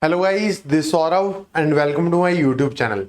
Hello guys, this is Saurav and welcome to my YouTube channel.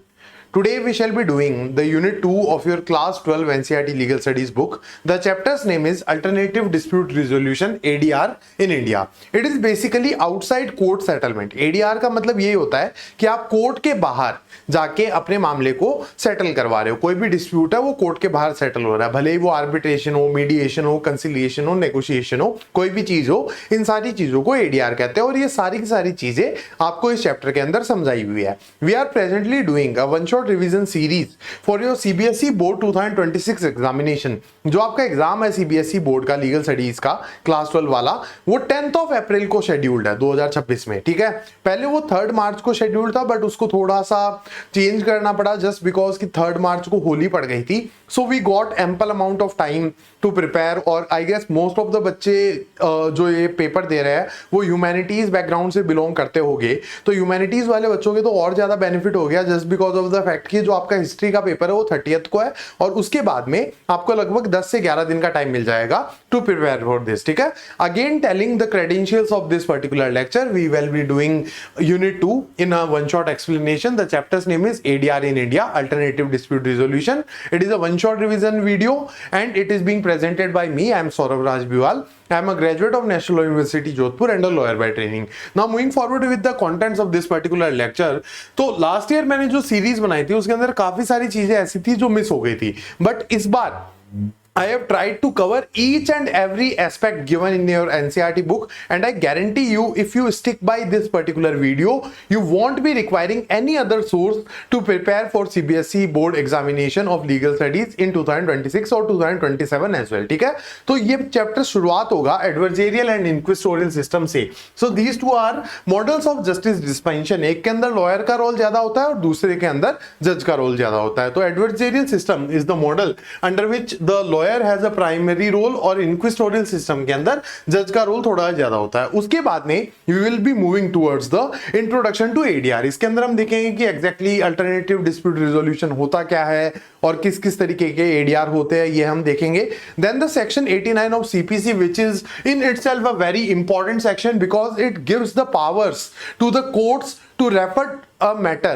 Today we shall be doing the Unit 2 of your Class 12 NCERT Legal Studies book. The chapter's name is Alternative Dispute Resolution ADR in India. It is basically outside court settlement. ADR का मतलब ये होता है कि आप court के बाहर जाके अपने मामले को सेटल करवा रहे हो. कोई भी डिस्प्यूट है वो कोर्ट के बाहर सेटल हो रहा है, भले ही वो आर्बिट्रेशन हो, मीडिएशन हो, कंसिलिएशन हो, नेगोशिएशन हो, कोई भी चीज हो, इन सारी चीजों को ADR कहते हैं और ये सारी की सारी चीजें आपको इस चैप्टर के अंदर समझाई हुई है. We are presently doing a one shot revision series for your CBSE board 2026 examination. जो आपका एग्जाम है CBSE बोर्ड का लीगल स्टडीज का क्लास 12 वाला, वो 10 अप्रैल को शेड्यूल्ड है 2026 में. ठीक है, पहले वो 3 मार्च को शेड्यूल्ड था बट उसको थोड़ा सा चेंज करना पड़ा जस्ट बिकॉज कि 3 मार्च को होली पड़ गई थी. So we got ample amount of time to prepare और I guess most of the बच्चे जो ये पेपर दे रहे हैं वो ह्यूमैनिटीज बैकग्राउंड से बिलोंग करते होंगे. तो ह्यूमैनिटीज वाले बच्चों के तो और ज्यादा बेनिफिट हो गया just because of the fact कि जो आपका हिस्ट्री का पेपर है वो 30th को है और उसके बाद में आपको लगभग 10 से 11 दिन का टाइम मिल जाएगा टू प्रिपेयर फॉर दिस. ठीक है, again telling the credentials of this particular lecture, we will be doing unit 2 in a one shot explanation. The chapter's name is ADR in India, Alternative Dispute Resolution. It is a one shot revision video and it is being presented by me. I am Saurav Raj Biwal. I am a graduate of National Law University Jodhpur and a lawyer by training. Now moving forward with the contents of this particular lecture. तो last year मैंने जो series बनाई थी उसके अंदर काफी सारी चीजें ऐसी थी जो मिस हो गई थी, बट इस बार I have tried to cover each and every aspect given in your NCERT book, and I guarantee you if you stick by this particular video you won't be requiring any other source to prepare for CBSE board examination of legal studies in 2026 or 2027 as well. ठीक है, तो ये chapter शुरुआत होगा एडवर्जेरियल and inquisitorial system से. So these two are models of justice dispensation. एक के अंदर लॉयर का रोल ज्यादा होता है और दूसरे के अंदर जज का रोल ज्यादा होता है. तो adversarial system is the model under which the lawyer has a primary role और इंक्विजिटोरियल सिस्टम के अंदर जज का रोल थोड़ा ज्यादा होता है. उसके बाद में we will be moving towards the introduction to ADR. इसके अंदर हम देखेंगे कि एग्जैक्टली अल्टरनेटिव डिस्प्यूट रिजोल्यूशन होता क्या है और किस किस तरीके के ADR होते हैं ये हम देखेंगे. Then the section 89 of CPC which is in itself a very important section because it gives the powers to the courts to refer a matter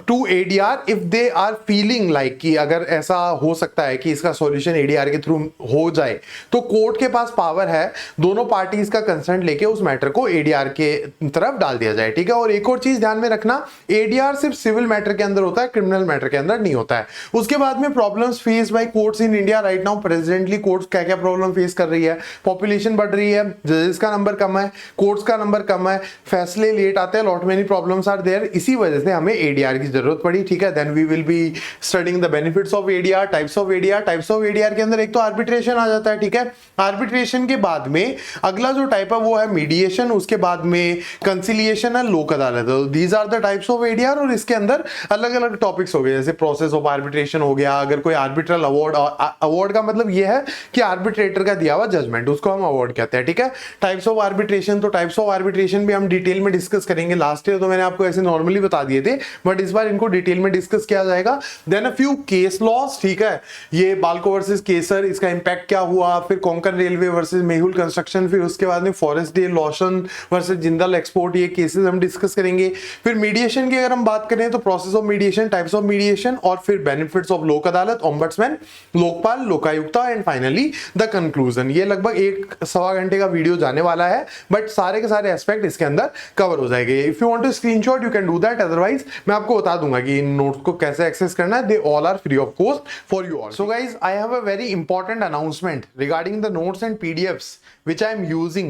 to ADR if they are feeling like कि अगर ऐसा हो सकता है कि इसका solution ADR के through हो जाए तो कोर्ट के पास पावर है दोनों पार्टीज का कंसेंट लेके उस मैटर को ADR के तरफ डाल दिया जाए. ठीक है, और एक और चीज ध्यान में रखना, ADR सिर्फ सिविल मैटर के अंदर होता है, क्रिमिनल मैटर के अंदर नहीं होता है. उसके बाद में problems face bye courts in India right now. Presently courts क्या क्या प्रॉब्लम फेस कर रही है, पॉपुलेशन बढ़ रही है, जजेस का नंबर कम है, कोर्ट्स का नंबर कम है, फैसले लेट आते हैं, lot many problems are there. इसी वजह से हमें ADR की जरूरत पड़ी. ठीक है, then we will be studying the benefits of ADR, types of ADR. Types of ADR के अंदर एक तो आर्बिट्रेशन आ जाता है. ठीक है, आर्बिट्रेशन के बाद में अगला जो टाइप है वो है मीडिएशन, उसके बाद में कंसिलिएशन है, Lok Adalat. These are the types of ADR और इसके अंदर अलग अलग टॉपिक्स हो गए जैसे प्रोसेस ऑफ आर्बिट्रेशन हो गया. अगर कोई आर्बिट्रल अवार्ड, अवार्ड का मतलब ये है कि आर्बिट्रेटर का दिया हुआ जजमेंट, उसको हम अवार्ड कहते हैं. ठीक है, टाइप्स ऑफ आर्बिट्रेशन, तो टाइप्स ऑफ आर्बिट्रेशन भी हम डिटेल में डिस्कस करेंगे. लास्ट ईयर तो मैंने आपको ऐसे नॉर्मली बता दिए थे बट इस बार इनको डिटेल में डिस्कस किया जाएगा. Then a few case laws. ठीक है, ये बाल्को वर्सेस केसर, इसका इंपैक्ट क्या हुआ, फिर Konkan Railway versus Mehul Construction, फिर उसके बाद में फॉरेस्ट डे लॉशन वर्सेस जिंदाल एक्सपोर्ट, ये केसेस हम डिस्कस करेंगे. फिर मीडिएशन की अगर हम बात करें तो process of mediation, types of mediation और फिर benefits of Lok Adalat, ombudsman, Lokpal, Lokayukta and finally the conclusion. ये लगभग 1-1.25 घंटे का वीडियो जाने वाला है बट सारे के सारे एस्पेक्ट इसके अंदर कवर हो जाएंगे. If you want to screenshot you can do that, otherwise मैं आपको बता दूंगा कि इन नोट्स को कैसे एक्सेस करना है. They all are free of cost for you all. So guys, I have a very important announcement regarding the notes and PDFs which I am using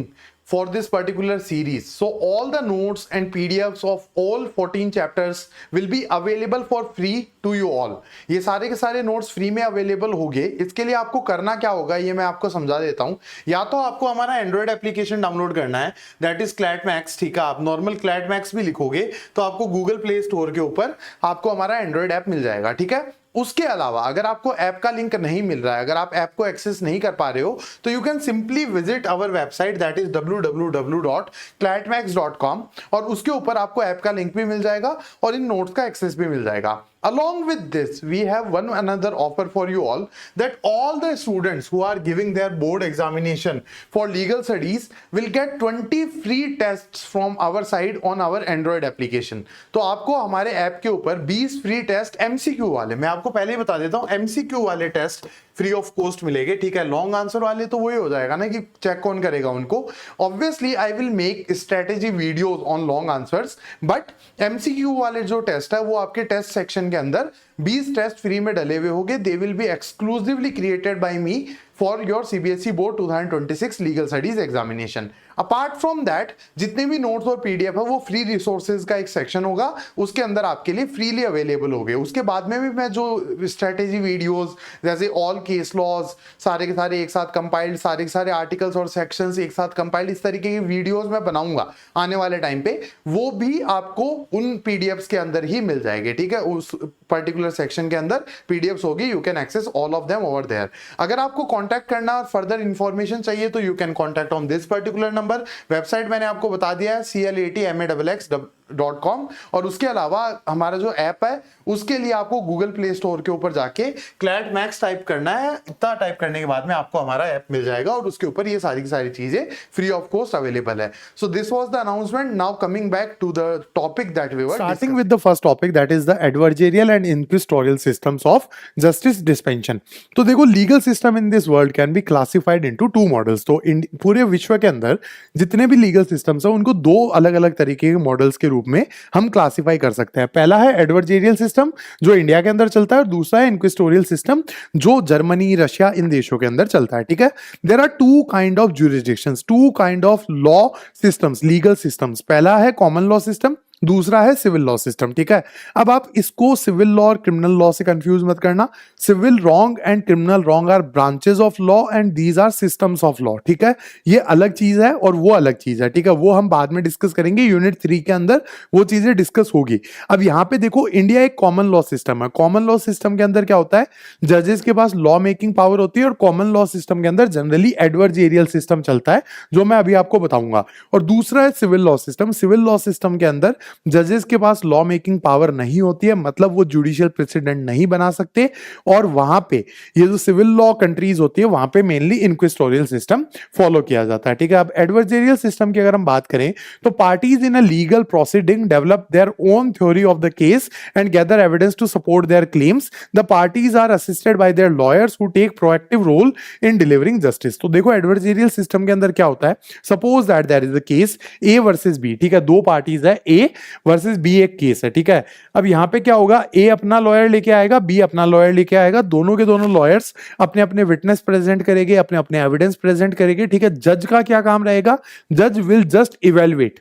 for this particular series. So all the notes and PDFs of all 14 chapters will be available for free to you all. ये सारे के सारे notes free में available होंगे. इसके लिए आपको करना क्या होगा ये मैं आपको समझा देता हूं. या तो आपको हमारा एंड्रॉइड एप्लीकेशन डाउनलोड करना है, दैट इज क्लैटमैक्स. ठीक है, आप नॉर्मल क्लैटमैक्स भी लिखोगे तो आपको गूगल प्ले स्टोर के ऊपर आपको हमारा एंड्रॉइड ऐप मिल जाएगा. ठीक है, उसके अलावा अगर आपको ऐप का लिंक नहीं मिल रहा है, अगर आप ऐप को एक्सेस नहीं कर पा रहे हो तो you can simply visit our website that is www.clatmax.com और उसके ऊपर आपको ऐप का लिंक भी मिल जाएगा और इन नोट्स का एक्सेस भी मिल जाएगा. Along with this, we have one another offer for you all, that all the students who are giving their board examination for legal studies will get 20 free tests from our side on our Android application. तो आपको हमारे app के ऊपर 20 free test MCQ वाले, मैं आपको पहले ही बता देता हूं, MCQ वाले टेस्ट फ्री ऑफ कॉस्ट मिलेंगे, ठीक है। लॉन्ग आंसर वाले तो वही हो जाएगा ना कि चेक कौन करेगा उनको। Obviously I will make strategy videos on long answers, but MCQ वाले जो टेस्ट है वो आपके टेस्ट सेक्शन के अंदर 20 टेस्ट फ्री में डले हुए होंगे। They will be exclusively created by me for your CBSE board 2026 legal studies examination. Apart from that, जितने भी नोट्स और PDF है वो फ्री रिसोर्सेज का एक सेक्शन होगा, उसके अंदर आपके लिए फ्रीली अवेलेबल होंगे। उसके बाद में भी मैं जो स्ट्रेटेजी वीडियोस जैसे ऑल केस लॉज सारे के सारे एक साथ कंपाइल्ड, सारे के सारे आर्टिकल्स और सेक्शंस एक साथ कंपाइल्ड, इस तरीके की वीडियोस मैं बनाऊंगा आने वाले टाइम पे, वो भी आपको उन PDFs के अंदर ही मिल जाएंगे, ठीक है। उस पर्टिकुलर सेक्शन के अंदर PDFs होगी, you can access all of them over there. अगर आपको कांटेक्ट करना और फर्दर इंफॉर्मेशन चाहिए तो you can contact on this particular number. Website मैंने आपको बता दिया है CLATMAXX.com, और उसके अलावा हमारा जो ऐप है उसके लिए आपको गूगल प्ले स्टोर के ऊपर जाके क्लैट मैक्स टाइप करना है। इतना टाइप करने के बाद में आपको हमारा ऐप मिल जाएगा और उसके ऊपर ये सारी की सारी चीजें फ्री ऑफ कॉस्ट अवेलेबल है। So this was the announcement. Now coming back to the topic that we were Starting with the first topic, that is the adversarial and inquisitorial systems of justice dispensation. तो देखो, legal system in this world can be classified into two models. तो पूरे विश्व के अंदर जितने भी legal systems हैं उनको दो अलग अलग तरीके के मॉडल्स के रूप में हम क्लासीफाई कर सकते हैं। पहला है एडवर्जेरियल सिस्टम जो इंडिया के अंदर चलता है, और दूसरा है इंक्विजिटोरियल सिस्टम जो जर्मनी, रशिया इन देशों के अंदर चलता है, ठीक है। There are two kind of jurisdictions, two kind of law systems, legal systems. पहला है कॉमन लॉ सिस्टम, दूसरा है सिविल लॉ सिस्टम, ठीक है। अब आप इसको सिविल लॉ और क्रिमिनल लॉ से कंफ्यूज मत करना। Civil wrong and criminal wrong are branches of law and these are systems of law, ठीक है। ये अलग चीज है और वो अलग चीज है, ठीक है। वो हम बाद में डिस्कस करेंगे, यूनिट 3 के अंदर वो चीजें डिस्कस होगी। अब यहाँ पे देखो, इंडिया एक कॉमन लॉ सिस्टम है। कॉमन लॉ सिस्टम के अंदर क्या होता है, जजेस के पास लॉ मेकिंग पावर होती है, और कॉमन लॉ सिस्टम के अंदर जनरली एडवर्जेरियल सिस्टम चलता है जो मैं अभी आपको बताऊंगा। और दूसरा है civil law system. Civil law system के अंदर जजेस के पास लॉ मेकिंग पावर नहीं होती है, मतलब वो जुडिशियल प्रेसिडेंट नहीं बना सकते, और वहां पे ये जो सिविल लॉ कंट्रीज होती है वहां पे मेनली इंक्विजिटोरियल सिस्टम फॉलो किया जाता है, ठीक है। अब एडवर्जेरियल सिस्टम की अगर हम बात करें तो parties in a legal proceeding develop their own theory of the case and gather evidence to support their claims. The parties are assisted by their lawyers who take proactive role in delivering justice. तो देखो, adversarial system के अंदर क्या होता है, suppose that there is a case A versus B, ठीक है। दो पार्टीज है, A वर्सेस B एक केस है, ठीक है। अब यहां पे क्या होगा, A अपना लॉयर लेके आएगा, B अपना लॉयर लेके आएगा, दोनों के दोनों लॉयर्स अपने अपने विटनेस प्रेजेंट करेंगे, अपने अपने एविडेंस प्रेजेंट करेंगे, ठीक है। जज का क्या काम रहेगा, जज विल जस्ट इवेलुएट,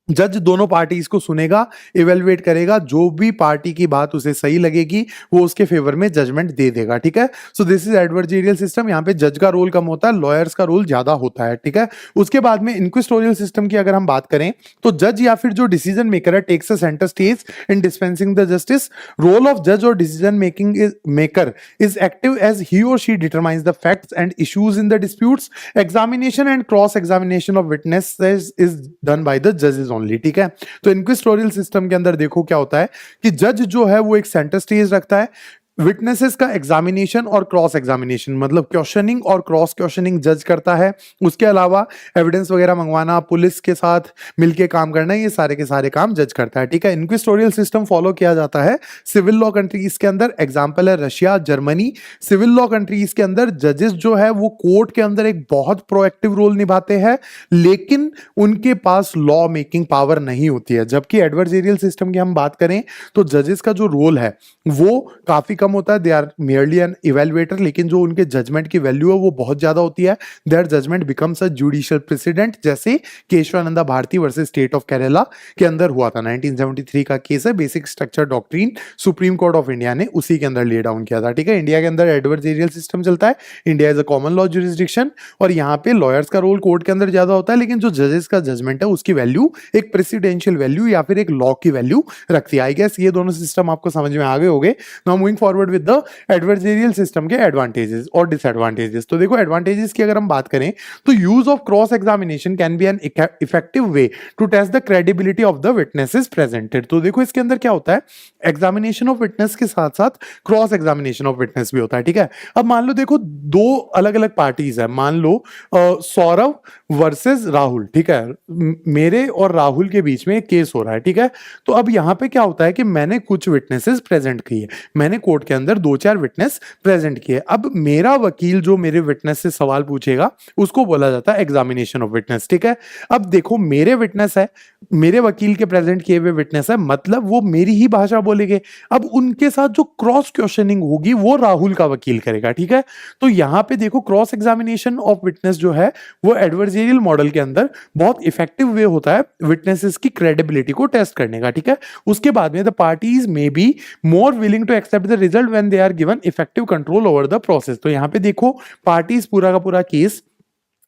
जज दोनों पार्टीज को सुनेगा, इवेलुएट करेगा, जो भी पार्टी की बात उसे सही लगेगी वो उसके फेवर में जजमेंट दे देगा, ठीक है। So this is adversarial system. यहाँ पे जज का रोल कम होता है, लॉयर्स का रोल ज्यादा होता है, ठीक है। उसके बाद में इंक्विजिटोरियल सिस्टम की अगर हम बात करें तो जज या फिर जो डिसीजन मेकर है takes a centre stage in dispensing the justice. Role of जज और decision making maker is active as he और she determines the facts and issues in the disputes. Examination and cross examination of witnesses is done by the जजेस only, ठीक है। तो इंक्विजिटोरियल system के अंदर देखो क्या होता है कि जज जो है वो एक सेंटर स्टेज रखता है, विटनेसेस का एग्जामिनेशन और क्रॉस एग्जामिनेशन, मतलब क्वेश्चनिंग और क्रॉस क्वेश्चनिंग जज करता है। उसके अलावा एविडेंस वगैरह मंगवाना, पुलिस के साथ मिलके काम करना, ये सारे के सारे काम जज करता है, ठीक है। इंक्विजिटोरियल सिस्टम फॉलो किया जाता है सिविल लॉ कंट्रीज के अंदर। एग्जांपल है Russia, Germany. Civil law countries के अंदर जजेस जो है वो कोर्ट के अंदर एक बहुत प्रोएक्टिव रोल निभाते हैं, लेकिन उनके पास लॉ मेकिंग पावर नहीं होती है। जबकि एडवर्जेरियल सिस्टम की हम बात करें तो जजेस का जो रोल है वो काफी कम होता है, they are merely an evaluator, लेकिन जो उनके जजमेंट की वैल्यू है वो बहुत ज्यादा होती है। Their judgement becomes a judicial precedent, जैसे Kesavananda Bharati versus State of Kerala के अंदर हुआ था। 1973 का केस है, basic structure doctrine Supreme Court of India ने उसी के अंदर ले डाउन किया था, ठीक है। इंडिया के अंदर एडवर्जेरियल सिस्टम चलता है, India is a common law jurisdiction, और यहाँ पे लॉयर्स का रोल कोर्ट के अंदर ज्यादा होता है, लेकिन जो जजेस का जजमेंट है उसकी वैल्यू एक प्रेसिडेंशियल वैल्यू या फिर एक लॉ की वैल्यू रखती है। आई गेस ये दोनों सिस्टम आपको समझ में आ गए होंगे। Now moving forward forward with the adversarial system के एडवांटेजेस और डिसएडवांटेजेस। तो देखो एडवांटेजेस की अगर हम बात करें तो use of cross examination can be an effective way to test the credibility of the witnesses presented. तो देखो इसके अंदर क्या होता है, एग्जामिनेशन ऑफ विटनेस के साथ साथ क्रॉस एग्जामिनेशन ऑफ विटनेस भी होता है, ठीक है। अब मान लो देखो दो अलग अलग पार्टीज है, मान लो सौरभ वर्सेस राहुल, ठीक है, मेरे और राहुल के बीच में एक केस हो रहा है, ठीक है। तो अब यहाँ पे क्या होता है कि मैंने कुछ विटनेसेस प्रेजेंट किए, मैंने कोर्ट के अंदर 2-4 विटनेस प्रेजेंट किए। अब मेरा वकील जो मेरे विटनेस से सवाल पूछेगा उसको बोला जाता है एग्जामिनेशन ऑफ विटनेस, ठीक है। अब देखो मेरे विटनेस है, मेरे वकील के प्रेजेंट किए हुए विटनेस है, मतलब वो मेरी ही भाषा बोलेंगे। अब उनके साथ जो क्रॉस क्वेश्चनिंग होगी वो राहुल का वकील करेगा, ठीक है। तो यहां पे देखो क्रॉस एग्जामिनेशन ऑफ विटनेस जो है वो एडवर्जेरियल मॉडल के अंदर बहुत इफेक्टिव वे होता है विटनेसेस की क्रेडिबिलिटी को टेस्ट करने का, ठीक है। उसके बाद में the parties may be more willing to accept the result when they are given effective control over the process. तो यहां पे देखो पार्टीज पूरा का पूरा केस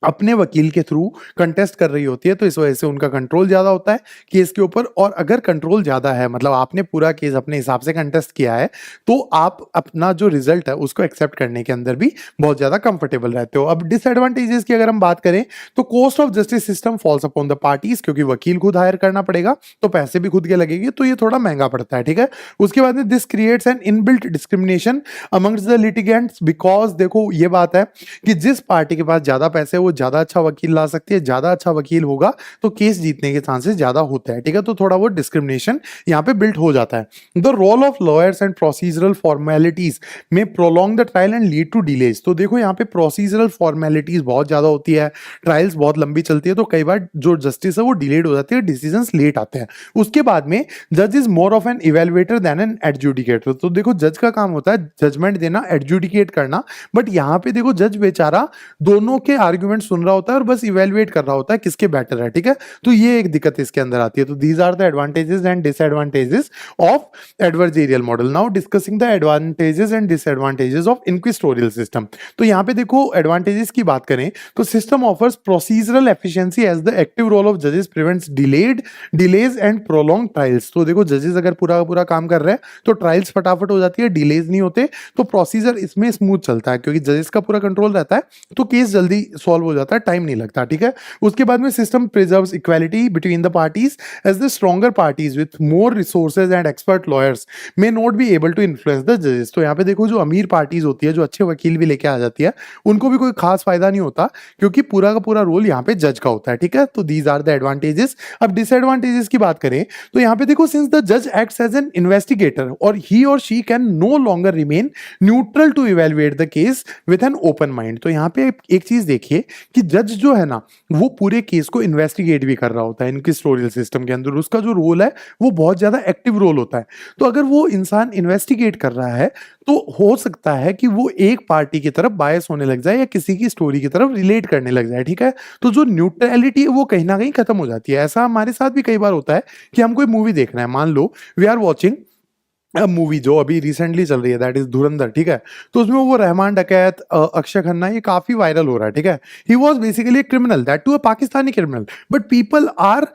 अपने वकील के थ्रू कंटेस्ट कर रही होती है, तो इस वजह से उनका कंट्रोल ज्यादा होता है केस के ऊपर। और अगर कंट्रोल ज्यादा है, मतलब आपने पूरा केस अपने हिसाब से कंटेस्ट किया है, तो आप अपना जो रिजल्ट है उसको एक्सेप्ट करने के अंदर भी बहुत ज्यादा कंफर्टेबल रहते हो। अब डिसएडवांटेजेस की अगर हम बात करें तो cost of justice system false upon the parties, क्योंकि वकील खुद हायर करना पड़ेगा तो पैसे भी खुद के लगेंगे, तो ये थोड़ा महंगा पड़ता है, ठीक है। उसके बाद में this creates an inbuilt discrimination amongst the litigants, because देखो ये बात है कि जिस पार्टी के पास ज्यादा पैसे है वो ज्यादा अच्छा वकील ला सकती है, ज्यादा अच्छा वकील होगा तो केस जीतने के चांसेस ज्यादा होते हैं, ठीक है। तो थोड़ा वो डिस्क्रिमिनेशन यहाँ पे बिल्ट हो जाता है। The role of lawyers and procedural formalities may prolong the trial and lead to delays. तो देखो यहाँ पे प्रोसीजरल फॉर्मेलिटीज बहुत ज्यादा होती है, ट्रायल्स बहुत लंबी चलती है, तो कई बार जो जस्टिस है वो डिलेड हो जाती है, डिसीजंस लेट आते हैं। उसके बाद में जज is more of an evaluator than an adjudicator. तो देखो जज का काम होता है जजमेंट देना, एडजुडिकेट करना, बट यहाँ पे देखो जज बेचारा दोनों के आर्ग्यूमेंट सुन रहा होता है और बस इवेलुएट कर रहा होता है किसके बेटर है, ठीक है। तो ये एक दिक्कत इसके अंदर आती है। तो these are the advantages and disadvantages of adversarial model. Now discussing the advantages and disadvantages of inquisitorial system. तो यहाँ पे देखो एडवांटेजेस की बात करें तो system offers procedural efficiency as the active role of जजेस prevents delays and prolong trials. तो देखो जजेस अगर पूरा का पूरा काम कर रहे हैं तो ट्रायल्स फटाफट हो जाती है, डिलेज नहीं होते, तो प्रोसीजर इसमें स्मूथ चलता है क्योंकि जजेस का पूरा कंट्रोल रहता है, तो केस जल्दी सॉल्व हो जाता है, टाइम नहीं लगता, ठीक है। उसके बाद में system preserves equality between the parties as the stronger parties with more resources and expert lawyers may not be able to influence the जजेस। तो यहाँ पे देखो जो अमीर पार्टीज होती है, जो अच्छे वकील भी लेके आ जाती है, उनको भी कोई खास फायदा नहीं होता क्योंकि पूरा का पूरा रोल यहाँ पे जज का होता है, ठीक है। तो दीज आर द एडवांटेजेस। अब डिसएडवांटेजेस की बात करें तो यहाँ पे देखो सिंस द जज एक्ट्स एज एन इन्वेस्टिगेटर और ही और she can no longer remain neutral to evaluate the case with an open mind. तो यहाँ पे एक चीज देखिए कि जज जो है ना वो पूरे केस को इन्वेस्टिगेट भी कर रहा होता है इंक्विजिटोरियल सिस्टम के अंदर, उसका जो रोल है वो बहुत ज्यादा एक्टिव रोल होता है। तो अगर वो इंसान इन्वेस्टिगेट कर रहा है तो हो सकता है कि वो एक पार्टी की तरफ बायस होने लग जाए या किसी की स्टोरी की तरफ रिलेट करने लग जाए, ठीक है। तो जो न्यूट्रलिटी है वो कहीं ना कहीं खत्म हो जाती है। ऐसा हमारे साथ भी कई बार होता है कि हम कोई मूवी देख रहे हैं, मान लो वी आर वॉचिंग मूवी जो अभी रिसेंटली चल रही है, दैट इज धुरंधर, ठीक है। तो उसमें वो रहमान डकैत, अक्षय खन्ना, ये काफी वायरल हो रहा है, ठीक है। He was basically a criminal, that too a Pakistani criminal, but people are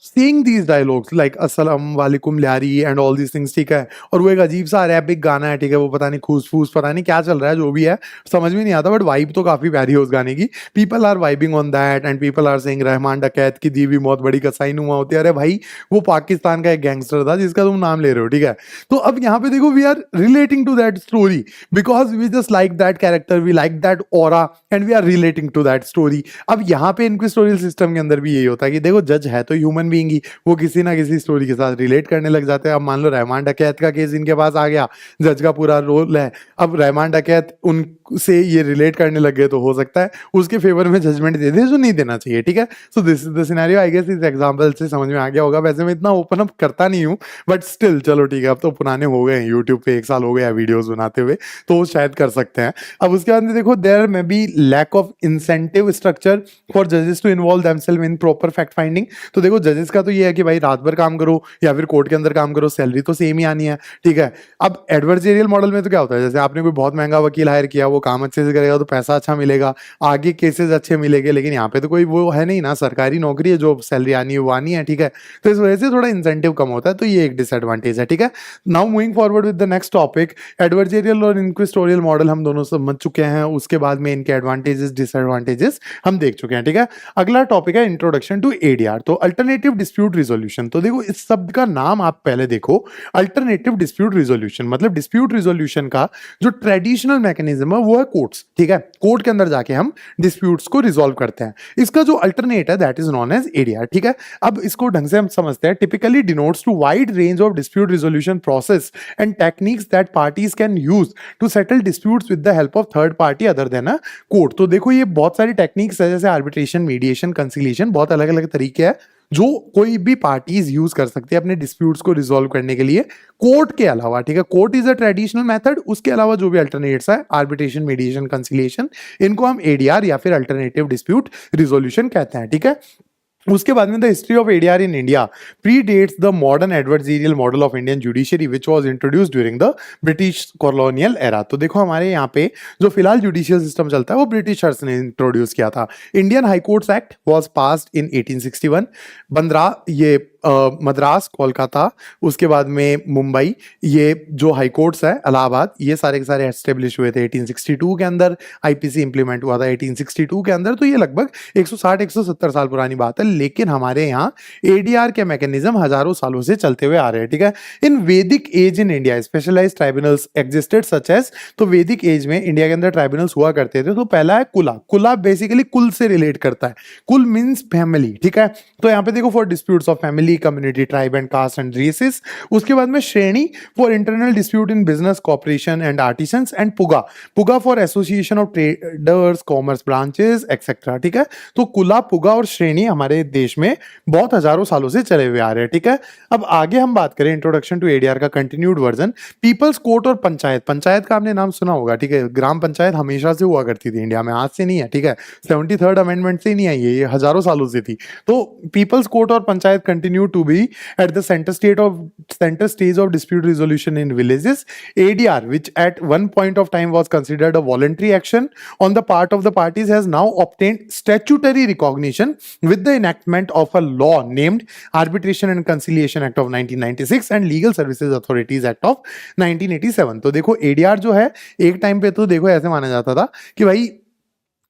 seeing these dialogues like अस्सलाम वालेकुम Lyari and all these things, ठीक है। और वो एक अजीब सा रैपिक गाना है, ठीक है, वो पता नहीं खूस फूस पता नहीं क्या चल रहा है, जो भी है समझ में नहीं आता, बट वाइब तो काफी प्यारी है उस गाने की। People are vibing on that and people are saying Rehman Dakait की दी हुई मौत बड़ी कसाई नुमा होती है। अरे भाई वो पाकिस्तान का एक गैंगस्टर था जिसका तुम नाम ले रहे हो, ठीक है। तो अब यहाँ पे देखो we are relating to that story because we just like that character, we like that aura and we are relating to that story. अब यहाँ पे इंक्विजिटोरियल सिस्टम के अंदर भी यही होता है कि देखो जज है तो ह्यूमन बीइंग ही, वो किसी ना किसी स्टोरी के साथ रिलेट करने लग जाते हैं। अब मान लो रहमान डकैत का केस इनके पास आ गया, जज का पूरा रोल है, अब रहमान डकैत उनसे ये रिलेट करने लग गए तो हो सकता है उसके फेवर में जजमेंट दे दे जो नहीं देना चाहिए, ठीक है। So this is the scenario. I guess इस एग्जांपल से समझ में आ गया होगा। वैसे मैं इतना ओपन अप करता नहीं हूँ बट स्टिल चलो ठीक है, अब तो पुराने हो गए हैं, यूट्यूब पे 1 साल हो गया वीडियोस बनाते हुए, तो वो शायद कर सकते हैं। अब उसके बाद में देखो there may be lack of incentive structure for जजेस to involve themselves in proper fact finding. तो देखो जजेस जजेस का तो ये है कि भाई रात भर काम करो या फिर कोर्ट के अंदर काम करो, सैलरी तो सेम ही आनी है, ठीक है। अब एडवर्जेरियल मॉडल में तो क्या होता है, जैसे आपने कोई बहुत महंगा वकील हायर किया, वो काम अच्छे से करेगा तो पैसा अच्छा मिलेगा, आगे केसेस अच्छे मिलेंगे, लेकिन यहाँ पे तो कोई वो है नहीं ना, सरकारी नौकरी है, जो सैलरी आनी है वो आनी है, ठीक है। तो इस वजह से थोड़ा इंसेंटिव कम होता है, तो ये एक डिसएडवांटेज है, ठीक है। Now moving forward with the next topic, adversarial और इंक्विजिटोरियल मॉडल हम दोनों समझ चुके हैं, उसके बाद में इनके एडवांटेजेस डिसएडवांटेजेस हम देख चुके हैं, ठीक है। अगला टॉपिक है इंट्रोडक्शन टू एडीआर, तो अल्टरनेटिव डिस्प्यूट रिजोल्यूशन। तो देखो इस शब्द का नाम आप पहले देखो, अल्टरनेटिव डिस्प्यूट रिजोल्यूशन मतलब डिस्प्यूट रिजोल्यूशन का जो ट्रेडिशनल मैकेनिज्म है वो है कोर्ट्स, ठीक है। कोर्ट के अंदर जाके हम डिस्प्यूट्स को रिजोल्व करते हैं, इसका जो अल्टरनेट है that is known as ADR, ठीक है। अब इसको ढंग से हम समझते हैं, typically denotes to wide range of dispute resolution process and techniques that parties can use to settle disputes with the help of third party other than a court. तो देखो ये बहुत सारी टेक्निक्स है, जैसे आर्बिट्रेशन, मीडिएशन, कंसिलिएशन, बहुत अलग अलग तरीके हैं जो कोई भी पार्टीज यूज कर सकती है अपने डिस्प्यूट्स को रिजोल्व करने के लिए कोर्ट के अलावा, ठीक है। Court is a traditional method, उसके अलावा जो भी अल्टरनेट्स है, आर्बिट्रेशन, मीडिएशन, कंसिलिएशन, इनको हम एडीआर या फिर अल्टरनेटिव डिस्प्यूट रिजोल्यूशन कहते हैं, ठीक है। उसके बाद में the history of ADR in India predates the modern adversarial model of Indian judiciary which was introduced during the British colonial era. तो देखो हमारे यहाँ पे जो फिलहाल जुडिशियल सिस्टम चलता है वो ब्रिटिशर्स ने इंट्रोड्यूस किया था। Indian high courts act was passed in 1861। ये मद्रास, कोलकाता, उसके बाद में मुंबई, ये जो हाई कोर्ट्स है, इलाहाबाद, ये सारे के सारे एस्टेब्लिश हुए थे 1862 के अंदर। आईपीसी इंप्लीमेंट हुआ था 1862 के अंदर। तो ये लगभग 160-170 साल पुरानी बात है, लेकिन हमारे यहाँ एडीआर के मैकेनिज्म हजारों सालों से चलते हुए आ रहे हैं, ठीक है। In Vedic age in India specialized tribunals existed such as, तो वैदिक एज में इंडिया के अंदर ट्राइब्यूनल्स हुआ करते थे। तो पहला है कुला। कुला बेसिकली कुल से रिलेट करता है, कुल मीन्स फैमिली, ठीक है। तो यहाँ पे देखो for disputes of family, community, tribe and caste and races. उसके बाद में Shreni for internal dispute in business, corporation and artisans, and Puga, Puga for association of traders, commerce branches etcetera, ठीक है। तो कुला, पुगा और श्रेणी हमारे देश में बहुत हजारों सालों से चले हुए आ रहे हैं, ठीक है। अब आगे हम बात करें इंट्रोडक्शन टू एडीआर का कंटिन्यूड वर्जन, पीपल्स कोर्ट और पंचायत। पंचायत का आपने नाम सुना होगा, ठीक है। ग्राम पंचायत हमेशा से हुआ करती थी इंडिया में, आज से नहीं है, ठीक है। 73rd अमेंडमेंट से नहीं आई है, ये हजारों सालों से थी। तो पीपल्स कोर्ट और panchayat continue to be at the centre stage of dispute resolution in villages. ADR which at one point of time was considered a voluntary action on the part of the parties has now obtained statutory recognition with the enactment of a law named Arbitration and Conciliation Act of 1996 and Legal Services Authorities Act of 1987। तो देखो ADR जो है एक time पे तो देखो ऐसे माना जाता था कि भाई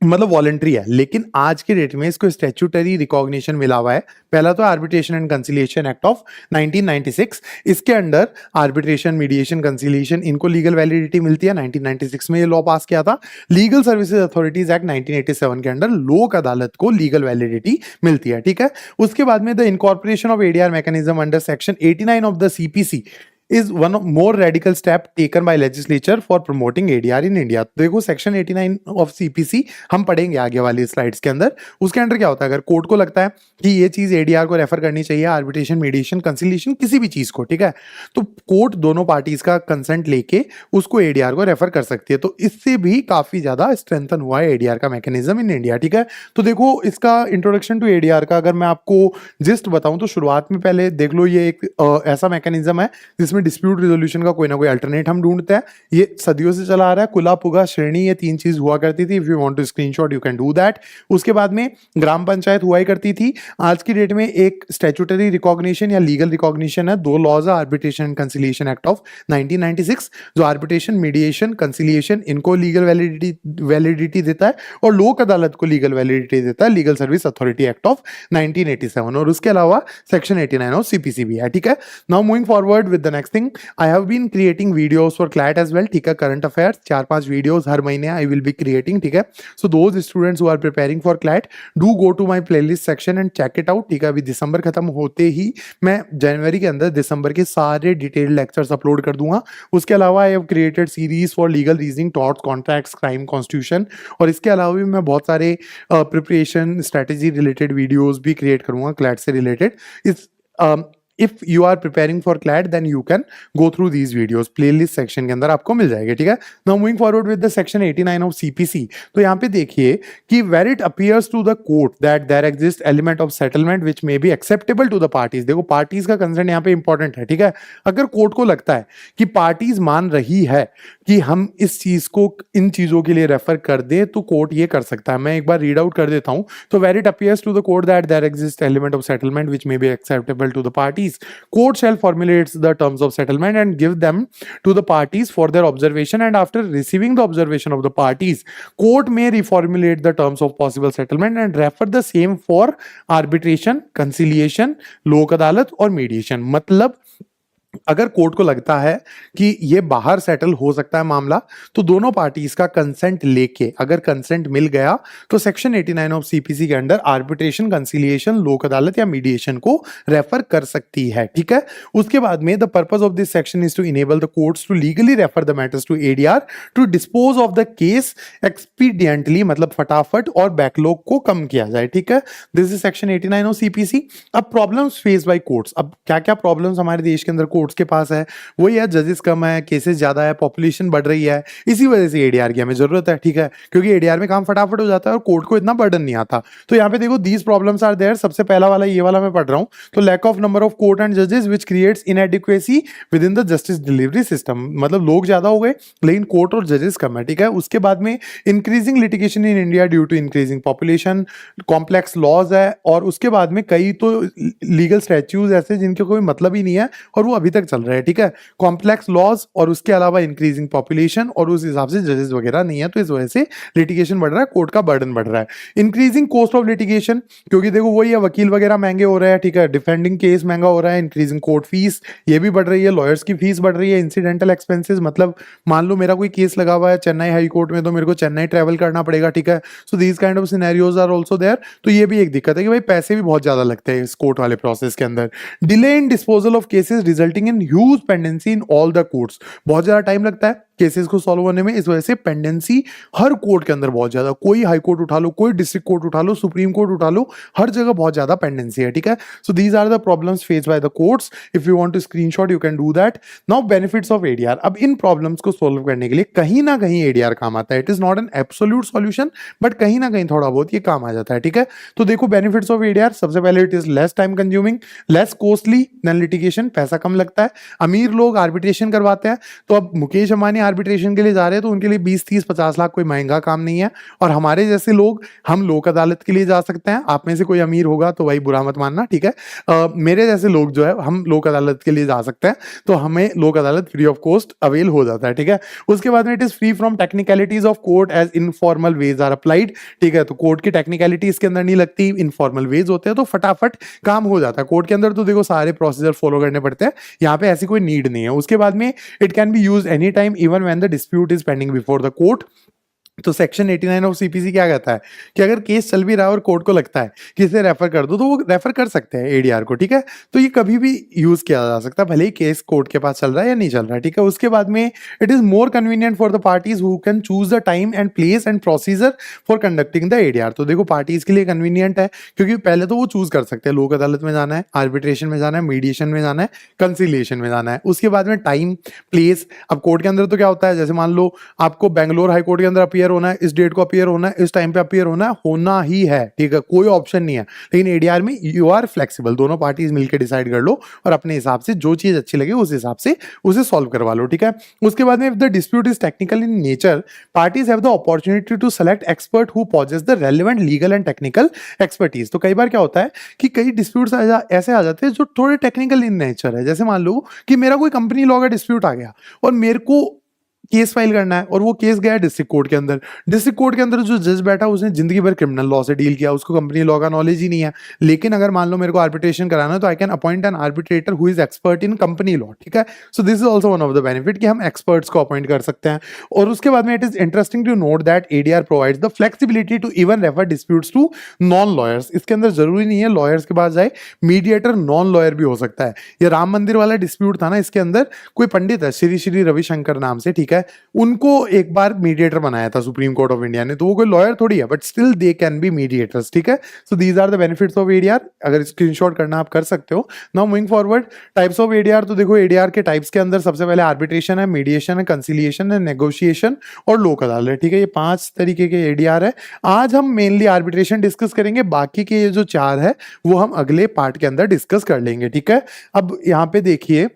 मतलब वॉलंटरी है, लेकिन आज के डेट में इसको स्टैट्यूटरी रिकॉग्निशन मिला हुआ है। पहला तो arbitration and conciliation act of 1996, इसके अंडर आर्बिट्रेशन, मीडिएशन, कंसिलिएशन, इनको लीगल वैलिडिटी मिलती है। 1996 में ये लॉ पास किया था। लीगल सर्विसेज अथॉरिटीज एक्ट 1987 के अंडर लोक अदालत को लीगल वैलिडिटी मिलती है, ठीक है। उसके बाद में the incorporation of ADR mechanism under section 89 of the CPC is one of more radical step taken by legislature for promoting ADR in India। देखो सेक्शन 89 ऑफ सीपीसी हम पढ़ेंगे आगे वाली स्लाइड्स के अंदर। उसके अंदर क्या होता है, अगर कोर्ट को लगता है कि ये चीज एडीआर को रेफर करनी चाहिए, आर्बिट्रेशन, मीडिएशन, कंसिलिएशन, किसी भी चीज को, ठीक है, तो कोर्ट दोनों पार्टीज का कंसेंट लेके उसको एडीआर को रेफर कर सकती है। तो इससे भी काफी ज्यादा स्ट्रेंथन हुआ है एडीआर का मैकेनिज्म इन इंडिया, ठीक है। तो देखो इसका इंट्रोडक्शन टू एडीआर का अगर मैं आपको जिस्ट बताऊं तो शुरुआत में पहले देख लो, ये एक ऐसा मैकेनिज्म है जिसमें डिस्प्यूट रिजोल्यूशन का कोई ना कोई अल्टरनेट हम ढूंढते हैं। ये सदियों से चला आ रहा है। कुला, पुगा, श्रेणी, ये तीन चीज हुआ करती थी। If you want to screenshot you can do that. उसके बाद में ग्राम पंचायत हुआ ही करती थी। आज की डेट में एक स्टैट्यूटरी रिकॉग्निशन या लीगल रिकॉग्निशन है, दो लॉज है, arbitration and conciliation act of 1996 जो आर्बिट्रेशन, मीडिएशन, कंसिलिएशन इनको लीगल वैलिडिटी देता है, और लोक अदालत को लीगल वैलिडिटी देता है legal service authority act of 1987। और उसके अलावा सेक्शन 89 ऑफ सीपीसी भी है, ठीक है। Now moving forward with the next thing, I have been creating videos for CLAT as well, ठीक है। करंट अफेयर्स 4-5 वीडियोस हर महीने आई विल बी क्रिएटिंग, ठीक है। So those students who are preparing for CLAT do go to my playlist section and check it out, ठीक है। अभी दिसंबर खत्म होते ही मैं जनवरी के अंदर दिसंबर के सारे डिटेल्ड लेक्चर्स अपलोड कर दूंगा। उसके अलावा I have created series for legal reasoning, torts, contracts, crime, constitution, और इसके अलावा भी मैं बहुत सारे प्रिपरेशन स्ट्रेटेजी रिलेटेड वीडियोस भी क्रिएट करूंगा क्लैट से रिलेटेड। इस if you are preparing for CLAT then you can go through these videos, playlist section के अंदर आपको मिल जाएगी, ठीक है। Now moving forward with the section 89 of CPC, तो यहाँ पे देखिए कि where it appears to the court that there exist element of settlement which may be acceptable to the parties. देखो पार्टीज का कंसर्न यहाँ पे इंपॉर्टेंट है, ठीक है। अगर कोर्ट को लगता है कि पार्टीज मान रही है कि हम इस चीज को इन चीजों के लिए रेफर कर दें, तो कोर्ट ये कर सकता है। मैं एक बार रीड आउट कर देता हूं। तो where it appears to the court that there exist element of settlement which may be acceptable to the parties, court shall formulates the terms of settlement and give them to the parties for their observation, and after receiving the observation of the parties, court may reformulate the terms of possible settlement and refer the same for arbitration, conciliation, लोक अदालत और mediation। मतलब अगर court को लगता है कि ये बाहर सेटल हो सकता है मामला, तो दोनों पार्टीज का कंसेंट लेके, अगर कंसेंट मिल गया तो सेक्शन 89 ऑफ सीपीसी के अंदर आर्बिट्रेशन, कंसिलिएशन, लोक अदालत या मीडिएशन को रेफर कर सकती है, ठीक है। उसके बाद में the purpose of this section is to enable the courts to legally refer the matters to ADR to dispose of the case expediently, मतलब फटाफट, और बैकलॉग को कम किया जाए, ठीक है। This is section 89 of CPC. अब प्रॉब्लम्स फेस बाय कोर्ट्स, अब क्या क्या प्रॉब्लम्स हमारे देश के अंदर कोर्ट्स के पास है, वही है जजेस कम है, केसेस ज्यादा है, पॉपुलेशन बढ़ रही है, इसी वजह से एडीआर की हमें जरूरत है, ठीक है, क्योंकि एडीआर में काम फटाफट हो जाता है और कोर्ट को इतना बर्डन नहीं आता। तो यहाँ पे देखो दीज प्रॉब्लम्स आर देयर। सबसे पहला वाला ये वाला मैं पढ़ रहा हूँ, तो lack of number of court and जजेस which creates inadequacy within the justice delivery system, मतलब लोग ज्यादा हो गए लेकिन कोर्ट और जजेस कम है, ठीक है। उसके बाद में increasing litigation in India due to increasing population, complex laws है, और उसके बाद में कई तो लीगल स्टैट्यूज ऐसे जिनके कोई मतलब ही नहीं है और वो अभी तक चल रहे हैं, ठीक है। कॉम्प्लेक्स लॉज और उसके अलावा इंक्रीजिंग पॉपुलेशन, और उस हिसाब से जजेस वगैरह नहीं है, तो इस वजह से लिटिगेशन बढ़ रहा है, कोर्ट का बर्डन बढ़ रहा है। इंक्रीजिंग कॉस्ट ऑफ लिटिगेशन, क्योंकि देखो वही है, वकील वगैरह महंगे हो रहे हैं, ठीक है, डिफेंडिंग केस महंगा हो रहा है। इंक्रीजिंग कोर्ट फीस, ये भी बढ़ रही है, लॉयर्स की फीस बढ़ रही है। इंसिडेंटल एक्सपेंसेस, मतलब मान लो मेरा कोई केस लगा हुआ है चेन्नई हाई कोर्ट में, तो मेरे को चेन्नई ट्रैवल करना पड़ेगा, ठीक है। So these kind of scenarios are also there. तो ये भी एक दिक्कत है कि भाई पैसे भी बहुत ज्यादा लगते हैं इस कोर्ट वाले प्रोसेस के अंदर। Delay in disposal of cases resulting in huge pendency in all the courts, बहुत ज्यादा टाइम लगता है केसेस को सॉल्व होने में, इस वजह से पेंडेंसी हर कोर्ट के अंदर बहुत ज्यादा, कोई हाई कोर्ट उठा लो, कोई डिस्ट्रिक्ट कोर्ट उठा लो, सुप्रीम कोर्ट उठा लो, हर जगह बहुत ज्यादा पेंडेंसी है, ठीक है। So these are the problems face by the courts. If you want to screenshot you can do that. Now benefits of ADR, अब इन प्रॉब्लम्स को सॉल्व करने के लिए कहीं ना कहीं एडीआर काम आता है। It is not an absolute solution, but कहीं ना कहीं थोड़ा बहुत ये काम आ जाता है, ठीक है। तो देखो बेनिफिट्स ऑफ एडीआर, सबसे पहले it is less time consuming, less costly than litigation, पैसा कम लगता है। अमीर लोग आर्बिट्रेशन करवाते हैं, तो अब मुकेश अंबानी आर्बिट्रेशन के लिए जा रहे हैं तो उनके लिए 20, 30, 50 लाख कोई महंगा काम नहीं है। और हमारे जैसे लोग, हम लोक अदालत के लिए जा सकते हैं। आप में से कोई अमीर होगा तो भाई बुरा मत मानना, ठीक है। मेरे जैसे लोग जो है, हम लोक अदालत के लिए जा सकते हैं, तो हमें लोक अदालत फ्री ऑफ कॉस्ट अवेल हो जाता है, ठीक है। उसके बाद में it is free from technicalities of court as informal ways are applied, ठीक है। तो कोर्ट की टेक्निकलिटी इसके अंदर नहीं लगती, इनफॉर्मल वेज होते हैं, तो फटाफट काम हो जाता है कोर्ट के अंदर। तो देखो सारे प्रोसीजर फॉलो करने पड़ते हैं, यहाँ पे ऐसी कोई नीड नहीं है। उसके बाद में it can be use any time even when the dispute is pending before the court. तो सेक्शन 89 ऑफ सीपीसी क्या कहता है कि अगर केस चल भी रहा है और कोर्ट को लगता है कि इसे रेफर कर दो, तो वो रेफर कर सकते हैं एडीआर को, ठीक है। तो ये कभी भी यूज किया जा सकता है, भले ही केस कोर्ट के पास चल रहा है या नहीं चल रहा है, ठीक है। उसके बाद में it is more convenient for the parties who can choose the time and place and procedure for conducting the ADR. तो देखो पार्टीज के लिए कन्वीनियंट है, क्योंकि पहले तो वो चूज कर सकते हैं, लोक अदालत में जाना है, आर्बिट्रेशन में जाना है, मीडिएशन में जाना है, कंसिलिएशन में जाना है। उसके बाद में टाइम, प्लेस, अब कोर्ट के अंदर तो क्या होता है, जैसे मान लो आपको बेंगलोर हाई कोर्ट के अंदर अपीयर होना है, इस डेट को अपीयर होना है, इस टाइम पे अपीयर होना ही है, ठीक है, कोई ऑप्शन नहीं है। लेकिन एडीआर में यू आर फ्लेक्सिबल, दोनों पार्टीज मिलकर डिसाइड कर लो और अपने हिसाब से जो चीज अच्छी लगे उस हिसाब से उसे सॉल्व करवा लो, ठीक है। उसके बाद में if the dispute is technical in nature, parties have the opportunity to select expert who possess the relevant legal and technical expertise. तो कई बार क्या होता है कि कई डिस्प्यूट्स ऐसे आ जाते हैं जो थोड़े टेक्निकल इन नेचर है। जैसे मान लो कि मेरा कोई कंपनी लॉ का डिस्प्यूट आ गया और मेरे को केस फाइल करना है, और वो केस गया डिस्ट्रिक्ट कोर्ट के अंदर। डिस्ट्रिक्ट कोर्ट के अंदर जो जज बैठा उसने जिंदगी भर क्रिमिनल लॉ से डील किया, उसको कंपनी लॉ का नॉलेज ही नहीं है। लेकिन अगर मान लो मेरे को आर्बिट्रेशन कराना है, तो I can appoint an arbitrator who is expert in company law, ठीक है। So this is also one of the benefit कि हम एक्सपर्ट्स को अपॉइंट कर सकते हैं। और उसके बाद में it is interesting to note that ADR provides the flexibility to even refer disputes to non lawyers. इसके अंदर जरूरी नहीं है लॉयर्स के पास जाए, मीडिएटर नॉन लॉयर भी हो सकता है। ये राम मंदिर वाला डिस्प्यूट था ना, इसके अंदर कोई पंडित है श्री श्री रविशंकर नाम से, ठीक है, है, उनको एक बार मीडिएटर बनाया था सुप्रीम कोर्ट ऑफ इंडिया ने, तो वो कोई लॉयर थोड़ी है, but still they can be mediators, ठीक है। So these are the benefits of ADR, अगर स्क्रीनशॉट करना आप कर सकते हो। Now moving forward, types of ADR, तो देखो एडीआर के टाइप्स के अंदर सबसे पहले आर्बिट्रेशन है, मीडिएशन है, कंसिलिएशन है, नेगोशिएशन और लोक अदालत, ठीक है। ये 5 तरीके के एडीआर है। आज हम मेनली आर्बिट्रेशन डिस्कस करेंगे, बाकी के ये जो 4 है वो हम अगले पार्ट के अंदर डिस्कस कर लेंगे, ठीक है। अब यहाँ पे देखिए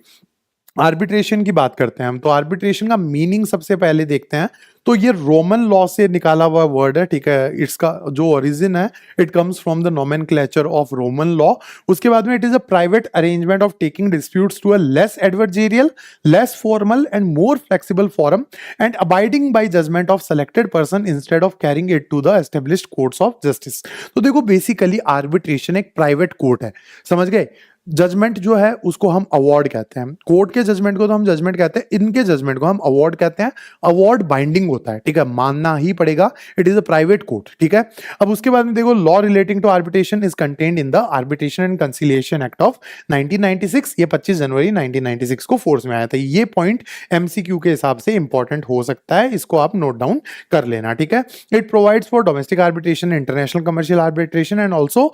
आर्बिट्रेशन की बात करते हैं हम, तो आर्बिट्रेशन का मीनिंग सबसे पहले देखते हैं। तो ये रोमन लॉ से निकाला हुआ वर्ड है, ठीक है। इसका जो ओरिजिन है it comes from the nomenclature of Roman law. उसके बाद में it is a private arrangement of taking disputes to a less adversarial, less formal and more flexible forum and abiding by judgement of selected person instead of carrying it to the established courts of justice. तो देखो basically arbitration एक private court है, समझ गए। Judgement जो है उसको हम अवार्ड कहते हैं, कोर्ट के जजमेंट को तो हम जजमेंट कहते हैं, इनके जजमेंट को हम अवार्ड कहते हैं। अवार्ड बाइंडिंग होता है, ठीक है, मानना ही पड़ेगा, it is a private court, ठीक है। अब उसके बाद में देखो law relating to arbitration is contained in the arbitration and conciliation act of 1996। ये 25 जनवरी 1996 को फोर्स में आया था। ये पॉइंट एमसीक्यू के हिसाब से इंपॉर्टेंट हो सकता है, इसको आप नोट डाउन कर लेना, ठीक है। It provides for domestic arbitration, international commercial arbitration and also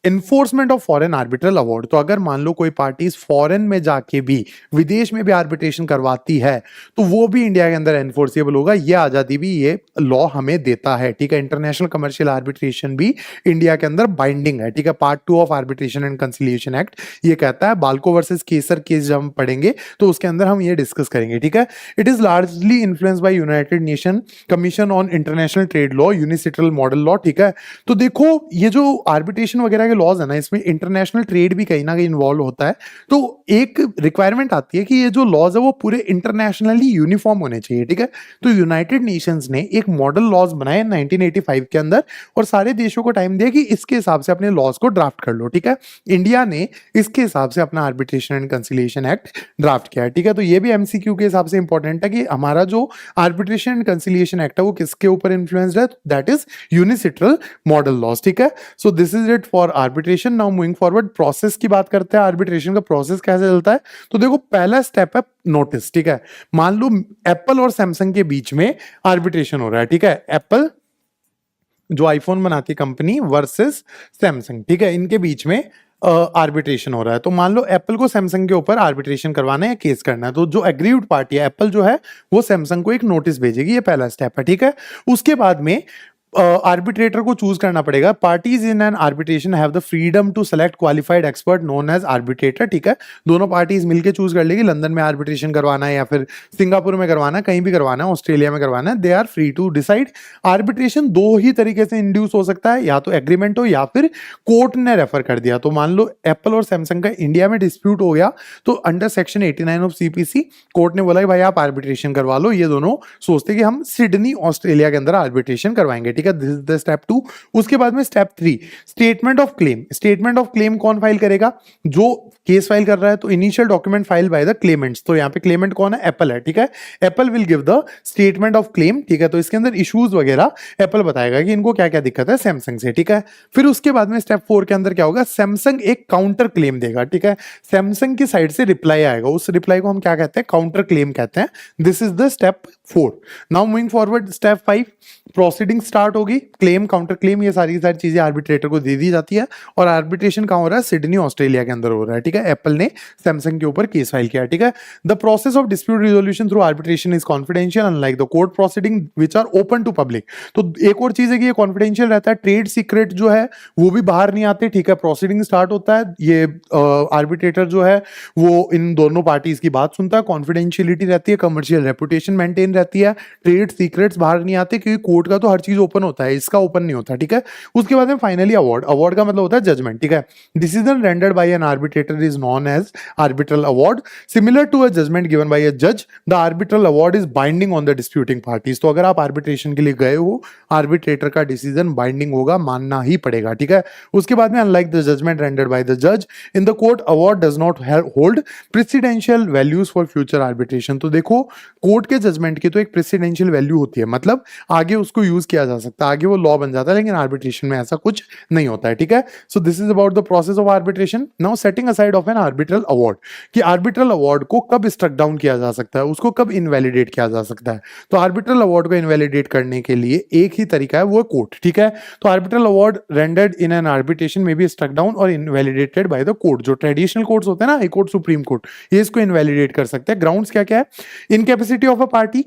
enforcement of foreign arbitral award. तो अगर मान लो कोई पार्टीज फॉरेन में जाके भी, विदेश में भी आर्बिट्रेशन करवाती है तो वो भी इंडिया के अंदर एनफोर्सेबल होगा। ये आजादी भी ये लॉ हमें देता है, ठीक है। इंटरनेशनल कमर्शियल आर्बिट्रेशन भी इंडिया के अंदर बाइंडिंग है, ठीक है। Part 2 of arbitration and conciliation act ये कहता है। बाल्को वर्सेस केसर केस जब हम पढ़ेंगे तो उसके अंदर हम ये डिस्कस करेंगे, ठीक है। It is largely influenced by United Nation Commission on International Trade Law, UNCITRAL model law, ठीक है। तो देखो ये जो आर्बिट्रेशन वगैरह के लॉज है ना, इसमें इंटरनेशनल ट्रेड भी कहीं ना कहीं इन्वॉल्व होता है। तो एक रिक्वायरमेंट आती है कि ये जो लॉज है वो पूरे इंटरनेशनली यूनिफॉर्म होने चाहिए, ठीक है। तो यूनाइटेड नेशंस ने एक मॉडल लॉज बनाए 1985 के अंदर और सारे देशों को टाइम दिया कि इसके हिसाब से अपने लॉज को ड्राफ्ट कर लो, ठीक है। इंडिया ने इसके हिसाब से अपना arbitration and conciliation act draft किया है, ठीक है। तो ये भी एमसीक्यू के हिसाब से इंपॉर्टेंट है कि हमारा जो आर्बिट्रेशन एंड कंसिलिएशन एक्ट है वो किसके ऊपर इन्फ्लुएंस्ड है, दैट इज यूनिसिटरल मॉडल लॉज, ठीक है। So this is it for arbitration. Now moving forward, process की बात करते हैं। आर्बिट्रेशन का प्रोसेस कैसे चलता है, तो देखो पहला स्टेप है नोटिस, ठीक है। मान लो एप्पल और सैमसंग के बीच में आर्बिट्रेशन हो रहा है, ठीक है। एप्पल जो आईफोन बनाती है कंपनी वर्सेस सैमसंग, ठीक है, इनके बीच में आर्बिट्रेशन हो रहा है। तो मान लो एप्पल को सैमसंग के ऊपर आर्बिट्रेशन करवाना है या केस करना है, तो जो एग्रीव्ड पार्टी है एप्पल जो है वो सैमसंग को एक नोटिस भेजेगी, ये पहला स्टेप है, ठीक है। उसके बाद में आर्बिट्रेटर को चूज करना पड़ेगा। Parties in an arbitration have the freedom to select qualified expert known as arbitrator, ठीक है। दोनों पार्टीज मिलकर चूज कर लेगी, लंदन में आर्बिट्रेशन करवाना है या फिर सिंगापुर में करवाना है, कहीं भी करवाना है, ऑस्ट्रेलिया में करवाना है, they are free to decide. Arbitration 2 ही तरीके से इंड्यूस हो सकता है, या तो एग्रीमेंट हो या फिर कोर्ट ने रेफर कर दिया। तो मान लो एप्पल और सैमसंग का इंडिया में डिस्प्यूट हो गया, तो under section 89 of CPC court ने बोला भाई आप आर्बिट्रेशन करवा लो। ये दोनों सोचते कि हम सिडनी ऑस्ट्रेलिया के अंदर आर्बिट्रेशन करवाएंगे, ठीक है। This is the step 2। उसके बाद में step 3 statement of claim. Statement of claim कौन फाइल करेगा, जो केस फाइल कर रहा है। तो initial document file by the Clements, तो यहाँ पे क्लेमेंट कौन है, एप्पल है, ठीक है। Apple will give the statement of claim, ठीक है। तो इसके अंदर इश्यूज वगैरह एप्पल बताएगा कि इनको क्या क्या दिक्कत है सैमसंग से, ठीक है। फिर उसके बाद में स्टेप 4 के अंदर क्या होगा, सैमसंग एक काउंटर क्लेम देगा, ठीक है। सैमसंग की साइड से रिप्लाई आएगा, उस रिप्लाई को हम क्या कहते हैं, काउंटर क्लेम कहते हैं। This is the step 4। Now moving forward, step 5 proceeding start होगी। क्लेम, काउंटर क्लेम, ये सारी चीजें आर्बिट्रेटर को दे दी जाती है। और आर्बिट्रेशन कहां हो रहा है, सिडनी ऑस्ट्रेलिया के अंदर हो रहा है, ठीक है। एप्पल ने सैमसंग के ऊपर केस फाइल किया, ठीक है। The process of dispute resolution through arbitration is confidential unlike the court proceeding which are open to public. तो एक और चीज है कि ये कॉन्फिडेंशियल रहता है, ट्रेड सीक्रेट जो है वो भी बाहर नहीं आते, ठीक है। प्रोसीडिंग स्टार्ट होता है, ये आर्बिट्रेटर जो है वो इन दोनों पार्टीज की बात सुनता है, कॉन्फिडेंशियलिटी रहती है, कमर्शियल रेपुटेशन मेंटेन रहती है, ट्रेड सीक्रेट्स बाहर नहीं आते, क्योंकि कोर्ट का तो हर चीज ओपन होता है, इसका ओपन नहीं होता, ठीक है। उसके बाद में फाइनली अवार्ड। अवार्ड का मतलब होता है जजमेंट, ठीक है। Decision rendered by an arbitrator is known as arbitral award, similar to a judgment given by a जज। The arbitral award is binding on the disputing parties. तो अगर आप आर्बिट्रेशन के लिए गए हो, आर्बिट्रेटर का डिसीजन बाइंडिंग होगा, मानना ही पड़ेगा, ठीक है। उसके बाद में unlike the judgment rendered by the जज in the court, award does not hold presidential values for future arbitration. तो देखो कोर्ट के जजमेंट की तो एक प्रेसिडेंशियल वैल्यू होती है, मतलब आगे उसको यूज किया जा सकता है, आगे वो लॉ बन जाता है, लेकिन आर्बिट्रेशन में ऐसा कुछ नहीं होता है, ठीक है। So this is about the process of arbitration. Now setting aside aside of an arbitral award, कि आर्बिट्रल अवार्ड को कब स्ट्रक डाउन किया जा सकता है, उसको कब इनवैलिडेट किया जा सकता है। तो आर्बिट्रल अवार्ड को इनवैलिडेट करने के लिए एक ही तरीका है, वो है कोर्ट, ठीक है। तो arbitral award rendered in an arbitration में बी स्ट्रक डाउन और इनवैलिडेटेड बाय द कोर्ट। जो ट्रेडिशनल कोर्ट्स होते हैं ना, हाई कोर्ट, सुप्रीम कोर्ट, ये इसको इनवैलिडेट कर सकते हैं। ग्राउंड्स क्या क्या है? इनकैपेसिटी ऑफ अ पार्टी,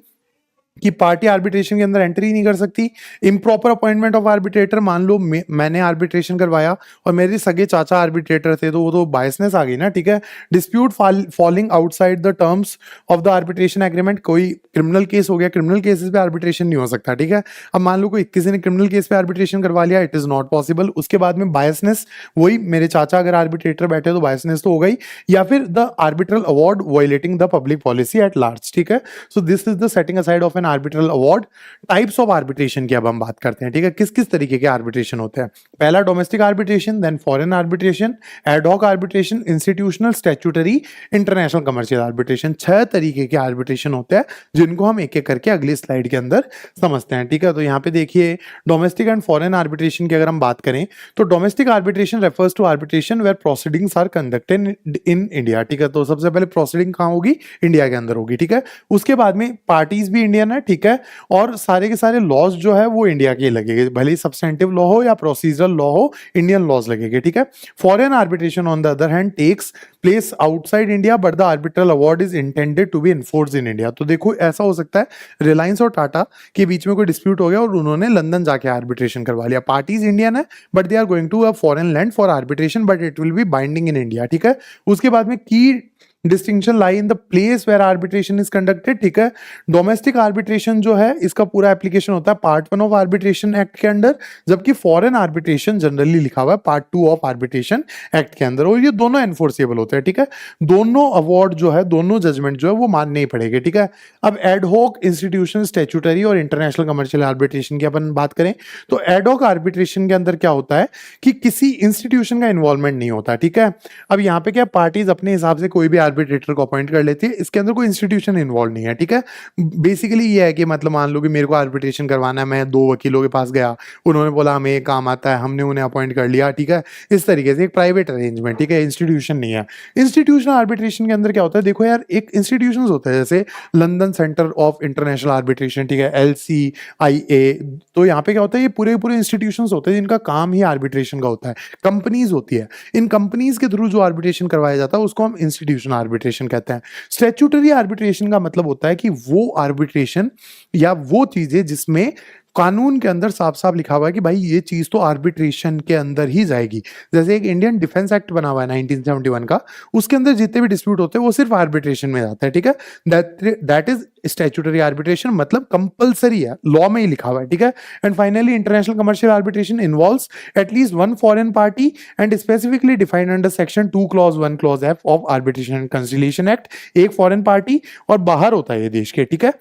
कि पार्टी आर्बिट्रेशन के अंदर एंट्री नहीं कर सकती। इम्प्रॉपर अपॉइंटमेंट ऑफ आर्बिट्रेटर, मान लो मैंने आर्बिट्रेशन करवाया और मेरे सगे चाचा आर्बिट्रेटर थे, तो वो तो बायसनेस आ गई ना, ठीक है। Dispute falling outside the terms of the arbitration agreement, कोई क्रिमिनल केस हो गया, क्रिमिनल केसेस पे आर्बिट्रेशन नहीं हो सकता, ठीक है। अब मान लो कोई किसी ने क्रिमिनल केस पे आर्बिट्रेशन करवा लिया, इट इज नॉट पॉसिबल। उसके बाद में बायसनेस, वही मेरे चाचा अगर आर्बिट्रेटर बैठे तो बायसनेस तो हो गई, या फिर the arbitral award violating the public policy at large, ठीक है। So this is the setting aside of an arbitral award. Types of arbitration की अब हम बात करते हैं, ठीक है, किस किस तरीके के आर्बिट्रेशन होते हैं। पहला domestic arbitration, then foreign arbitration, ad hoc arbitration, institutional, statutory, international commercial arbitration. 6 तरीके के आर्बिट्रेशन होते हैं जिनको हम एक एक करके अगली स्लाइड के अंदर समझते हैं, ठीक है। तो यहाँ पे देखिए डोमेस्टिक एंड फॉरेन आर्बिट्रेशन की अगर हम बात करें तो domestic arbitration refers to arbitration where proceedings are conducted in India, ठीक है। तो सबसे पहले प्रोसीडिंग कहाँ होगी? इंडिया के अंदर होगी, ठीक है। उसके बाद में पार्टीज भी इंडियन है, ठीक है, और सारे के सारे लॉज जो है वो इंडिया के लगेंगे, भले ही सब्सटेंटिव लॉ हो या प्रोसीजरल लॉ हो, इंडियन लॉज लगेंगे, ठीक है। Foreign arbitration on the other hand takes place outside India but the arbitral award is intended to be enforced in India. तो देखो ऐसा हो सकता है रिलायंस और टाटा के बीच में कोई डिस्प्यूट हो गया और उन्होंने लंदन जाके आर्बिट्रेशन करवा लिया। पार्टीज इंडियन है but they are going to a foreign land for arbitration but it will be binding in India, ठीक है। उसके बाद में की distinction lie in the place where arbitration is conducted, ठीक है। डोमेस्टिक आर्बिट्रेशन जो है इसका पूरा एप्लीकेशन होता है पार्ट 1 ऑफ आर्बिट्रेशन एक्ट के अंदर, जबकि फॉरेन आर्बिट्रेशन जनरली लिखा हुआ है पार्ट 2 ऑफ आर्बिट्रेशन एक्ट के अंदर, और ये दोनों एनफोर्सेबल होते हैं, ठीक है। दोनों अवार्ड जो है, दोनों जजमेंट जो है वो मानने ही पड़ेंगे, ठीक है। अब एडहॉक, इंस्टीट्यूशन, स्टैट्यूटरी और इंटरनेशनल कमर्शियल आर्बिट्रेशन की अपन बात करें तो एडहॉक आर्बिट्रेशन के अंदर क्या होता है कि किसी इंस्टीट्यूशन का इन्वॉल्वमेंट नहीं होता, ठीक है। अब यहाँ पे क्या पार्टीज अपने हिसाब से कोई भी आर्बिट्रेटर को अपॉइंट कर लेती है, इसके अंदर कोई इंस्टीट्यूशन इन्वॉल्व नहीं है, ठीक है। बेसिकली ये है कि मतलब मान लो कि मेरे को आर्बिट्रेशन करवाना है, मैं 2 वकीलों के पास गया, उन्होंने बोला हमें ये काम आता है, हमने उन्हें अपॉइंट कर लिया, ठीक है। इस तरीके से एक प्राइवेट अरेंजमेंट, ठीक है, इंस्टीट्यूशन नहीं है। इंस्टीट्यूशनल आर्बिट्रेशन के अंदर क्या होता है, देखो यार, एक इंस्टीट्यूशन होते हैं जैसे London centre of international arbitration, ठीक है, LCIA। तो यहाँ पे क्या होता है, ये पूरे पूरे इंस्टीट्यूशन होते हैं जिनका काम ही आर्बिट्रेशन का होता है। कंपनीज होती है, इन कंपनीज के थ्रू जो आर्बिट्रेशन करवाया जाता है उसको हम इंस्टीट्यूशनल आर्बिट्रेशन कहते हैं। स्टैट्यूटरी आर्बिट्रेशन का मतलब होता है कि वो आर्बिट्रेशन या वो चीजें जिसमें कानून के अंदर साफ साफ लिखा हुआ है कि भाई ये चीज तो आर्बिट्रेशन के अंदर ही जाएगी। जैसे एक इंडियन डिफेंस एक्ट बना हुआ है 1971 का, उसके अंदर जितने भी डिस्प्यूट होते हैं वो सिर्फ आर्बिट्रेशन में जाता है, ठीक है। दैट इज स्टैट्यूटरी आर्बिट्रेशन, मतलब कंपलसरी है, लॉ में ही लिखा हुआ है, ठीक है। And finally international commercial arbitration involves at least one foreign party and specifically defined under section 2 clause 1 clause F of arbitration and conciliation act. एक फॉरेन पार्टी और बाहर होता है ये देश के, ठीक है।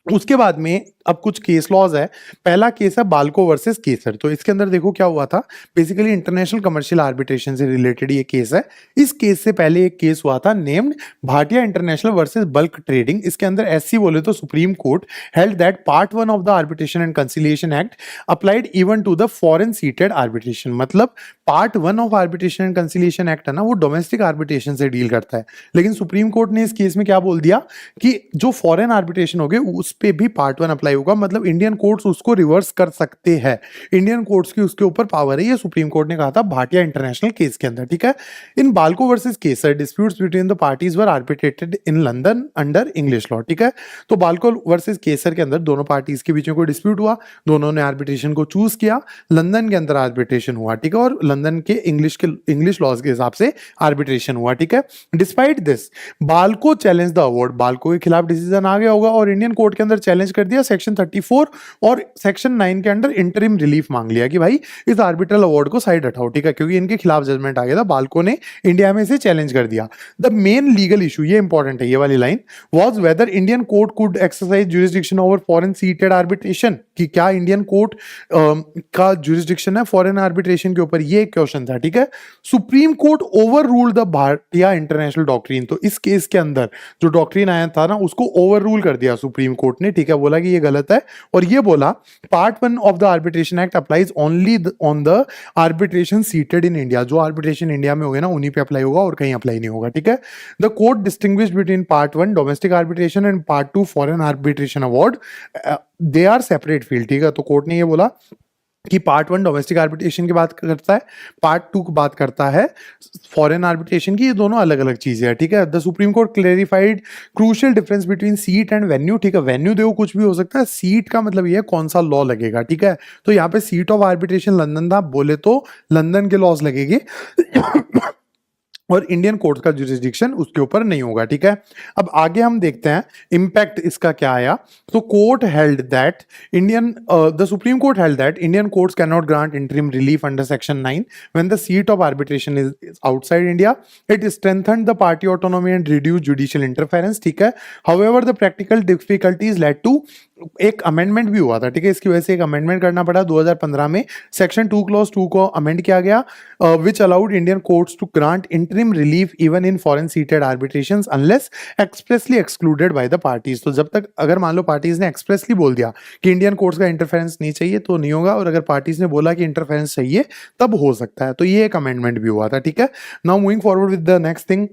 उसके बाद में अब कुछ केस लॉज है। पहला केस है बाल्को वर्सेस केसर। तो इसके अंदर देखो क्या हुआ था, बेसिकली इंटरनेशनल कमर्शियल आर्बिट्रेशन से रिलेटेड ये केस है। इस केस से पहले एक केस हुआ था named Bhatia international versus bulk trading. इसके अंदर SC बोले तो supreme court held that part 1 of the arbitration and conciliation act applied even to the foreign seated arbitration. मतलब part 1 of arbitration and conciliation act है ना, वो डोमेस्टिक आर्बिट्रेशन से deal करता है, लेकिन सुप्रीम कोर्ट ने इस केस में क्या बोल दिया कि जो फॉरेन आर्बिट्रेशन हो गए उस पे भी पार्ट 1 अप्लाई होगा। मतलब इंडियन कोर्ट्स उसको रिवर्स कर सकते हैं, इंडियन कोर्ट्स की उसके ऊपर पावर है, ये सुप्रीम कोर्ट ने कहा था भाटिया इंटरनेशनल केस के अंदर, ठीक है। In BALCO versus Kaiser disputes between the parties were arbitrated in London under English law, ठीक है। तो बाल्को वर्सेस केसर के अंदर दोनों पार्टीज के बीच में कोई डिस्प्यूट हुआ, दोनों ने आर्बिट्रेशन को चूज किया, लंदन के अंदर आर्बिट्रेशन हुआ, ठीक है, और लंदन के इंग्लिश लॉज के हिसाब से आर्बिट्रेशन हुआ, ठीक है। Despite this Balco challenge the award, Balco के खिलाफ डिसीजन आ गया होगा और इंडियन कोर्ट के अंदर चैलेंज कर दिया सेक्शन 34 और सेक्शन 9 के अंडर इंटरिम रिलीफ मांग लिया कि भाई इस आर्बिट्रल अवार्ड को साइड हटाओ, ठीक है, क्योंकि इनके खिलाफ जजमेंट आ गया था। बाल्को ने इंडिया में से चैलेंज कर दिया। द मेन लीगल इशू, ये इंपॉर्टेंट है ये वाली line, was whether Indian court could exercise jurisdiction over foreign seated arbitration. कि क्या इंडियन कोर्ट का जुरिस्डिक्शन है फॉरेन आर्बिट्रेशन के ऊपर, ये एक क्वेश्चन था, ठीक है। Supreme court over ruled the भारतीय इंटरनेशनल डॉक्ट्रिन, तो इस केस के अंदर जो डॉक्ट्रिन आया था ना उसको ओवर रूल कर दिया सुप्रीम कोर्ट ने, ठीक है, बोला कि ये गलत है, और ये बोला part 1 of the arbitration act applies only on the arbitration seated in India, जो आर्बिट्रेशन इंडिया में होगा ना उन्हीं पे अप्लाई होगा और कहीं अप्लाई नहीं होगा, ठीक है। The court distinguished between part 1 domestic arbitration and part 2 foreign arbitration award, they are separate field, ठीक है। तो कोर्ट ने ये बोला कि पार्ट 1 डोमेस्टिक आर्बिट्रेशन की बात करता है, पार्ट 2 की बात करता है फॉरेन आर्बिट्रेशन की, ये दोनों अलग अलग चीजें हैं, ठीक है। The supreme court clarified crucial difference between seat and venue, ठीक है। वेन्यू देखो कुछ भी हो सकता है, सीट का मतलब ये है कौन सा लॉ लगेगा, ठीक है। तो यहाँ पे सीट ऑफ आर्बिट्रेशन लंदन था, बोले तो लंदन के लॉज लगेंगे और इंडियन कोर्ट का जुरिस्डिक्शन उसके ऊपर नहीं होगा, ठीक है। अब आगे हम देखते हैं इंपैक्ट इसका क्या आया। तो court held that the supreme court held that Indian courts can not grant interim relief under section 9 when the seat of arbitration is outside India. It strengthened the party autonomy and reduce judicial interference, ठीक है। However the practical difficulties led to, एक amendment भी हुआ था, ठीक है, इसकी वजह से एक अमेंडमेंट करना पड़ा 2015 में, सेक्शन 2 क्लॉज 2 को अमेंड किया गया, which allowed Indian courts to grant interim relief even in foreign seated arbitrations unless expressly excluded by the parties. तो जब तक अगर मान लो पार्टीज ने एक्सप्रेसली बोल दिया कि इंडियन कोर्ट्स का इंटरफेरेंस नहीं चाहिए तो नहीं होगा, और अगर पार्टीज ने बोला कि इंटरफेरेंस चाहिए तब हो सकता है। तो ये एक अमेंडमेंट भी हुआ था, ठीक है। Now moving forward with the next thing,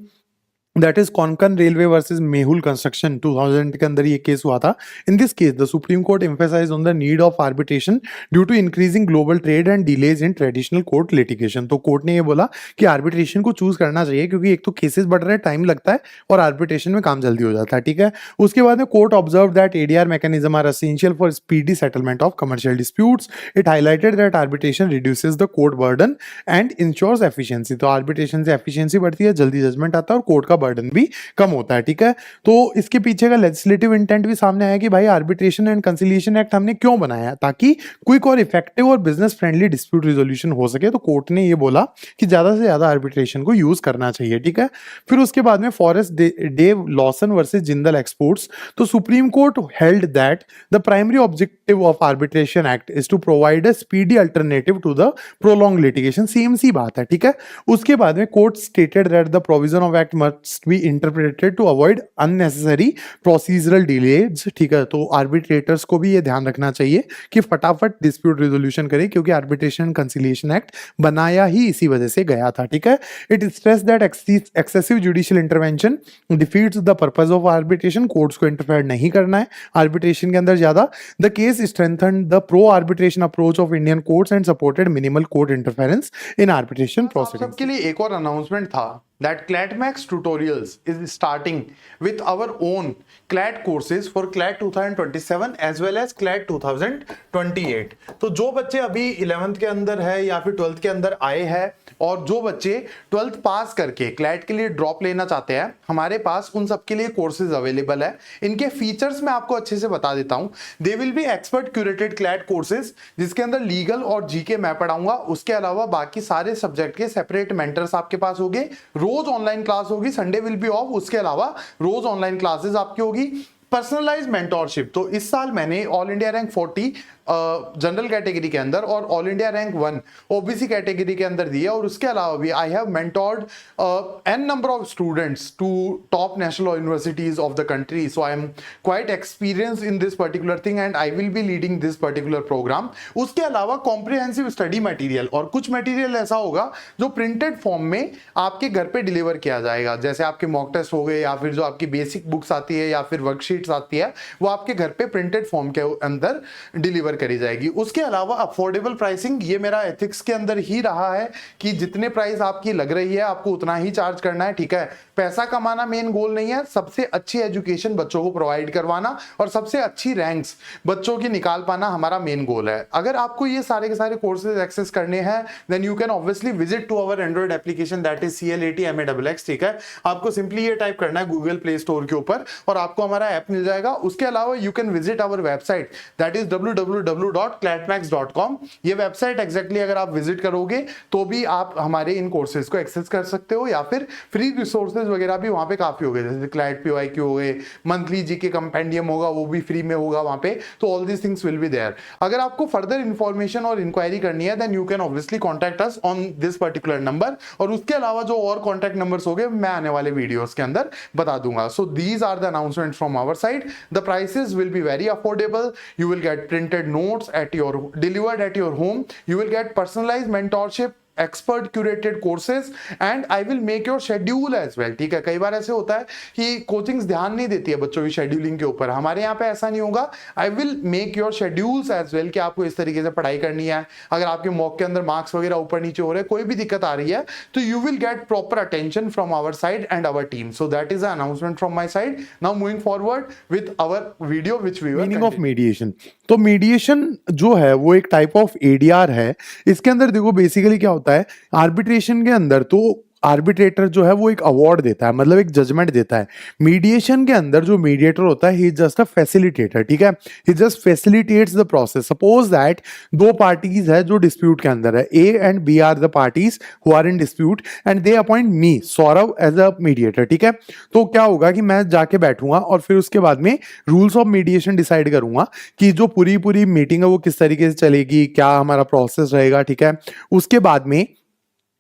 that is Konkan railway versus Mehul construction, 2000 के अंदर ये केस हुआ था। In this case the supreme court emphasise on the need of arbitration due to increasing global trade and delays in traditional court litigation. तो court ने ये बोला कि आर्बिट्रेशन को चूज करना चाहिए क्योंकि एक तो केसेस बढ़ रहे हैं, टाइम लगता है, और आर्बिट्रेशन में काम जल्दी हो जाता है, ठीक है। उसके बाद में court observe that ADR mechanism are essential for speedy settlement of commercial disputes. It highlighted that arbitration reduces the court burden and ensures efficiency. तो आर्बिट्रेशन से एफिशिएंसी बढ़ती है, जल्दी जजमेंट आता है और कोर्ट का बर्डन भी कम होता है, ठीक है। तो इसके पीछे का लेजिस्लेटिव इंटेंट भी सामने आया कि भाई आर्बिट्रेशन एंड कंसिलिएशन एक्ट हमने क्यों बनाया है, ताकि क्विक और इफेक्टिव और बिजनेस फ्रेंडली डिस्प्यूट रिजोल्यूशन हो सके। तो कोर्ट ने ये बोला कि ज्यादा से ज्यादा आर्बिट्रेशन को यूज करना चाहिए, ठीक है। फिर उसके बाद में Fuerst Day Lawson versus Jindal exports. तो supreme court held that the primary objective of arbitration act is to provide a speedy alternative to the prolong litigation. Same सी बात है, ठीक है। उसके बाद में court stated that the provision of act must be interpreted to avoid unnecessary procedural delays, ठीक है। तो आर्बिट्रेटर्स को भी ये ध्यान रखना चाहिए कि फटाफट डिस्प्यूट रिजोल्यूशन करें, क्योंकि आर्बिट्रेशन कंसिलिएशन एक्ट बनाया ही इसी वजह से गया था, ठीक है। It stress that excessive judicial intervention defeats the purpose of arbitration. Courts को इंटरफेयर नहीं करना है आर्बिट्रेशन के अंदर ज्यादा। The case strengthen the pro arbitration approach of Indian courts and supported minimal court interference in arbitration proceedings. सबके लिए एक और अनाउंसमेंट था that CLATMAX tutorials is starting with our own CLAT courses for CLAT 2027 as well as CLAT 2028। तो जो बच्चे अभी 11th के अंदर है या फिर 12th के अंदर आए हैं और जो बच्चे 12th पास करके CLAT के लिए ड्रॉप लेना चाहते हैं, हमारे पास उन सबके लिए कोर्सेज अवेलेबल है। इनके फीचर्स मैं आपको अच्छे से बता देता हूं। They will be expert curated CLAT courses जिसके अंदर लीगल और जीके मैं पढ़ाऊंगा। उसके अलावा बाकी सारे सब्जेक्ट के सेपरेट मेंटर्स आपके पास होंगे। रोज ऑनलाइन क्लास होगी, संडे विल बी ऑफ। उसके अलावा रोज ऑनलाइन क्लासेस आपकी होगी। पर्सनलाइज मेंटोरशिप, तो इस साल मैंने all India rank 40 general category के अंदर और all India rank 1 OBC category के अंदर दिया, और उसके अलावा भी I have mentored an number of students to top national universities of the country. So I am quite experience in this particular thing and I will be leading this particular program. उसके अलावा comprehensive study material, और कुछ material ऐसा होगा जो printed form में आपके घर पे डिलीवर किया जाएगा, जैसे आपके मॉक टेस्ट हो गए या फिर जो आपकी बेसिक बुक्स आती है या फिर वर्कशीट्स आती है, वो आपके घर पे प्रिंटेड फॉर्म के अंदर डिलीवर करी जाएगी। उसके अलावा अफोर्डेबल प्राइसिंग, ये मेरा एथिक्स के अंदर ही रहा है कि जितने प्राइस आपकी लग रही है आपको उतना ही चार्ज करना है, ठीक है। पैसा कमाना मेन गोल नहीं है, सबसे अच्छी एजुकेशन बच्चों को प्रोवाइड करवाना और सबसे अच्छी रैंक्स बच्चों की निकाल पाना हमारा मेन गोल है। अगर आपको ये सारे के सारे कोर्सेज एक्सेस करने हैं then you can obviously visit to our android application that is CLATMAXX, ठीक है। आपको सिंपली ये टाइप करना है गूगल प्ले स्टोर के ऊपर और आपको हमारा ऐप मिल जाएगा। उसके अलावा you can visit our website that is www www.clatmax.com। ये वेबसाइट एग्जैक्टली अगर आप विजिट करोगे तो भी आप हमारे इन कोर्सेज को एक्सेस कर सकते हो, या फिर फ्री रिसोर्सेज वगैरह भी वहाँ पे काफी हो गए, जैसे क्लैट PYQ हो गए, मंथली जीके कंपेंडियम होगा वो भी फ्री में होगा वहाँ पे, तो all these things will be there. अगर आपको फर्दर इन्फॉर्मेशन और इंक्वायरी करनी है then you can obviously contact us on this particular number, और उसके अलावा जो और कॉन्टैक्ट नंबर्स हो गए मैं आने वाले वीडियोस के अंदर बता दूंगा। So these are the announcement from our side. The prices will be very affordable, you will get printed notes at your delivered at your home, you will get personalized mentorship, expert curated courses, and I will make your schedule as well. ठीक है, कई बार ऐसे होता है कि coachings ध्यान नहीं देती है बच्चों की शेड्यूलिंग के ऊपर, हमारे यहाँ पे ऐसा नहीं होगा। I will make your schedules as well कि आपको इस तरीके से पढ़ाई करनी है। अगर आपके मॉक के अंदर मार्क्स वगैरह ऊपर नीचे हो रहे हैं, कोई भी दिक्कत आ रही है, तो you will get proper attention from our side and our team. So that is announcement from my side. Now moving forward with our video which we meaning of mediation. तो मीडिएशन जो है वो एक टाइप ऑफ ADR है। इसके अंदर देखो basically क्या होता है, आर्बिट्रेशन के अंदर तो आर्बिट्रेटर जो है वो एक अवार्ड देता है, मतलब एक जजमेंट देता है। मीडिएशन के अंदर जो मीडिएटर होता है he is just a facilitator. ठीक है, he just facilitates the process. Suppose that दो पार्टीज है जो डिस्प्यूट के अंदर है, A and B are the parties who are in dispute and they appoint me Saurabh as a mediator. ठीक है, तो क्या होगा कि मैं जाके बैठूंगा और फिर उसके बाद में रूल्स ऑफ मीडिएशन डिसाइड करूंगा कि जो पूरी मीटिंग है वो किस तरीके से चलेगी, क्या हमारा प्रोसेस रहेगा। ठीक है, उसके बाद में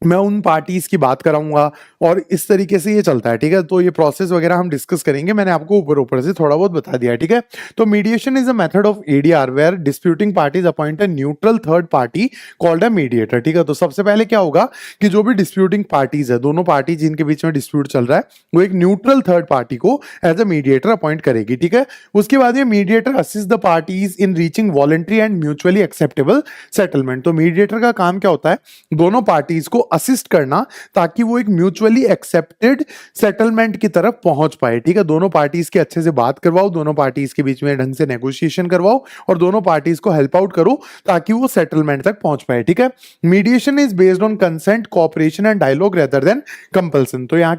मैं उन पार्टीज की बात कराऊंगा और इस तरीके से ये चलता है। ठीक है, तो ये प्रोसेस वगैरह हम डिस्कस करेंगे, मैंने आपको ऊपर से थोड़ा बहुत बता दिया है। ठीक है, तो mediation is a method of ADR where disputing parties appoint a neutral third party called a mediator. ठीक है, तो सबसे पहले क्या होगा कि जो भी डिस्प्यूटिंग पार्टीज है, दोनों पार्टी जिनके बीच में डिस्प्यूट चल रहा है, वो एक न्यूट्रल थर्ड पार्टी को एज अ मीडिएटर अपॉइंट करेगी। ठीक है, उसके बाद ये mediator assist the parties in reaching voluntary and mutually acceptable settlement. तो मीडिएटर का काम क्या होता है, दोनों पार्टीज को असिस्ट करना ताकि वो एक म्यूचुअली एक्सेप्टेड सेटलमेंट की तरफ पहुंच पाए। ठीक है, दोनों पार्टीज के अच्छे से बात करवाओ, दोनों पार्टीज के बीच में ढंग से नेगोशिएशन करवाओ और दोनों पार्टीज को हेल्प आउट करो ताकि वो सेटलमेंट तक पहुंच पाए। ठीक है, mediation is based on consent, cooperation and dialogue rather than compulsion. तो यहाँ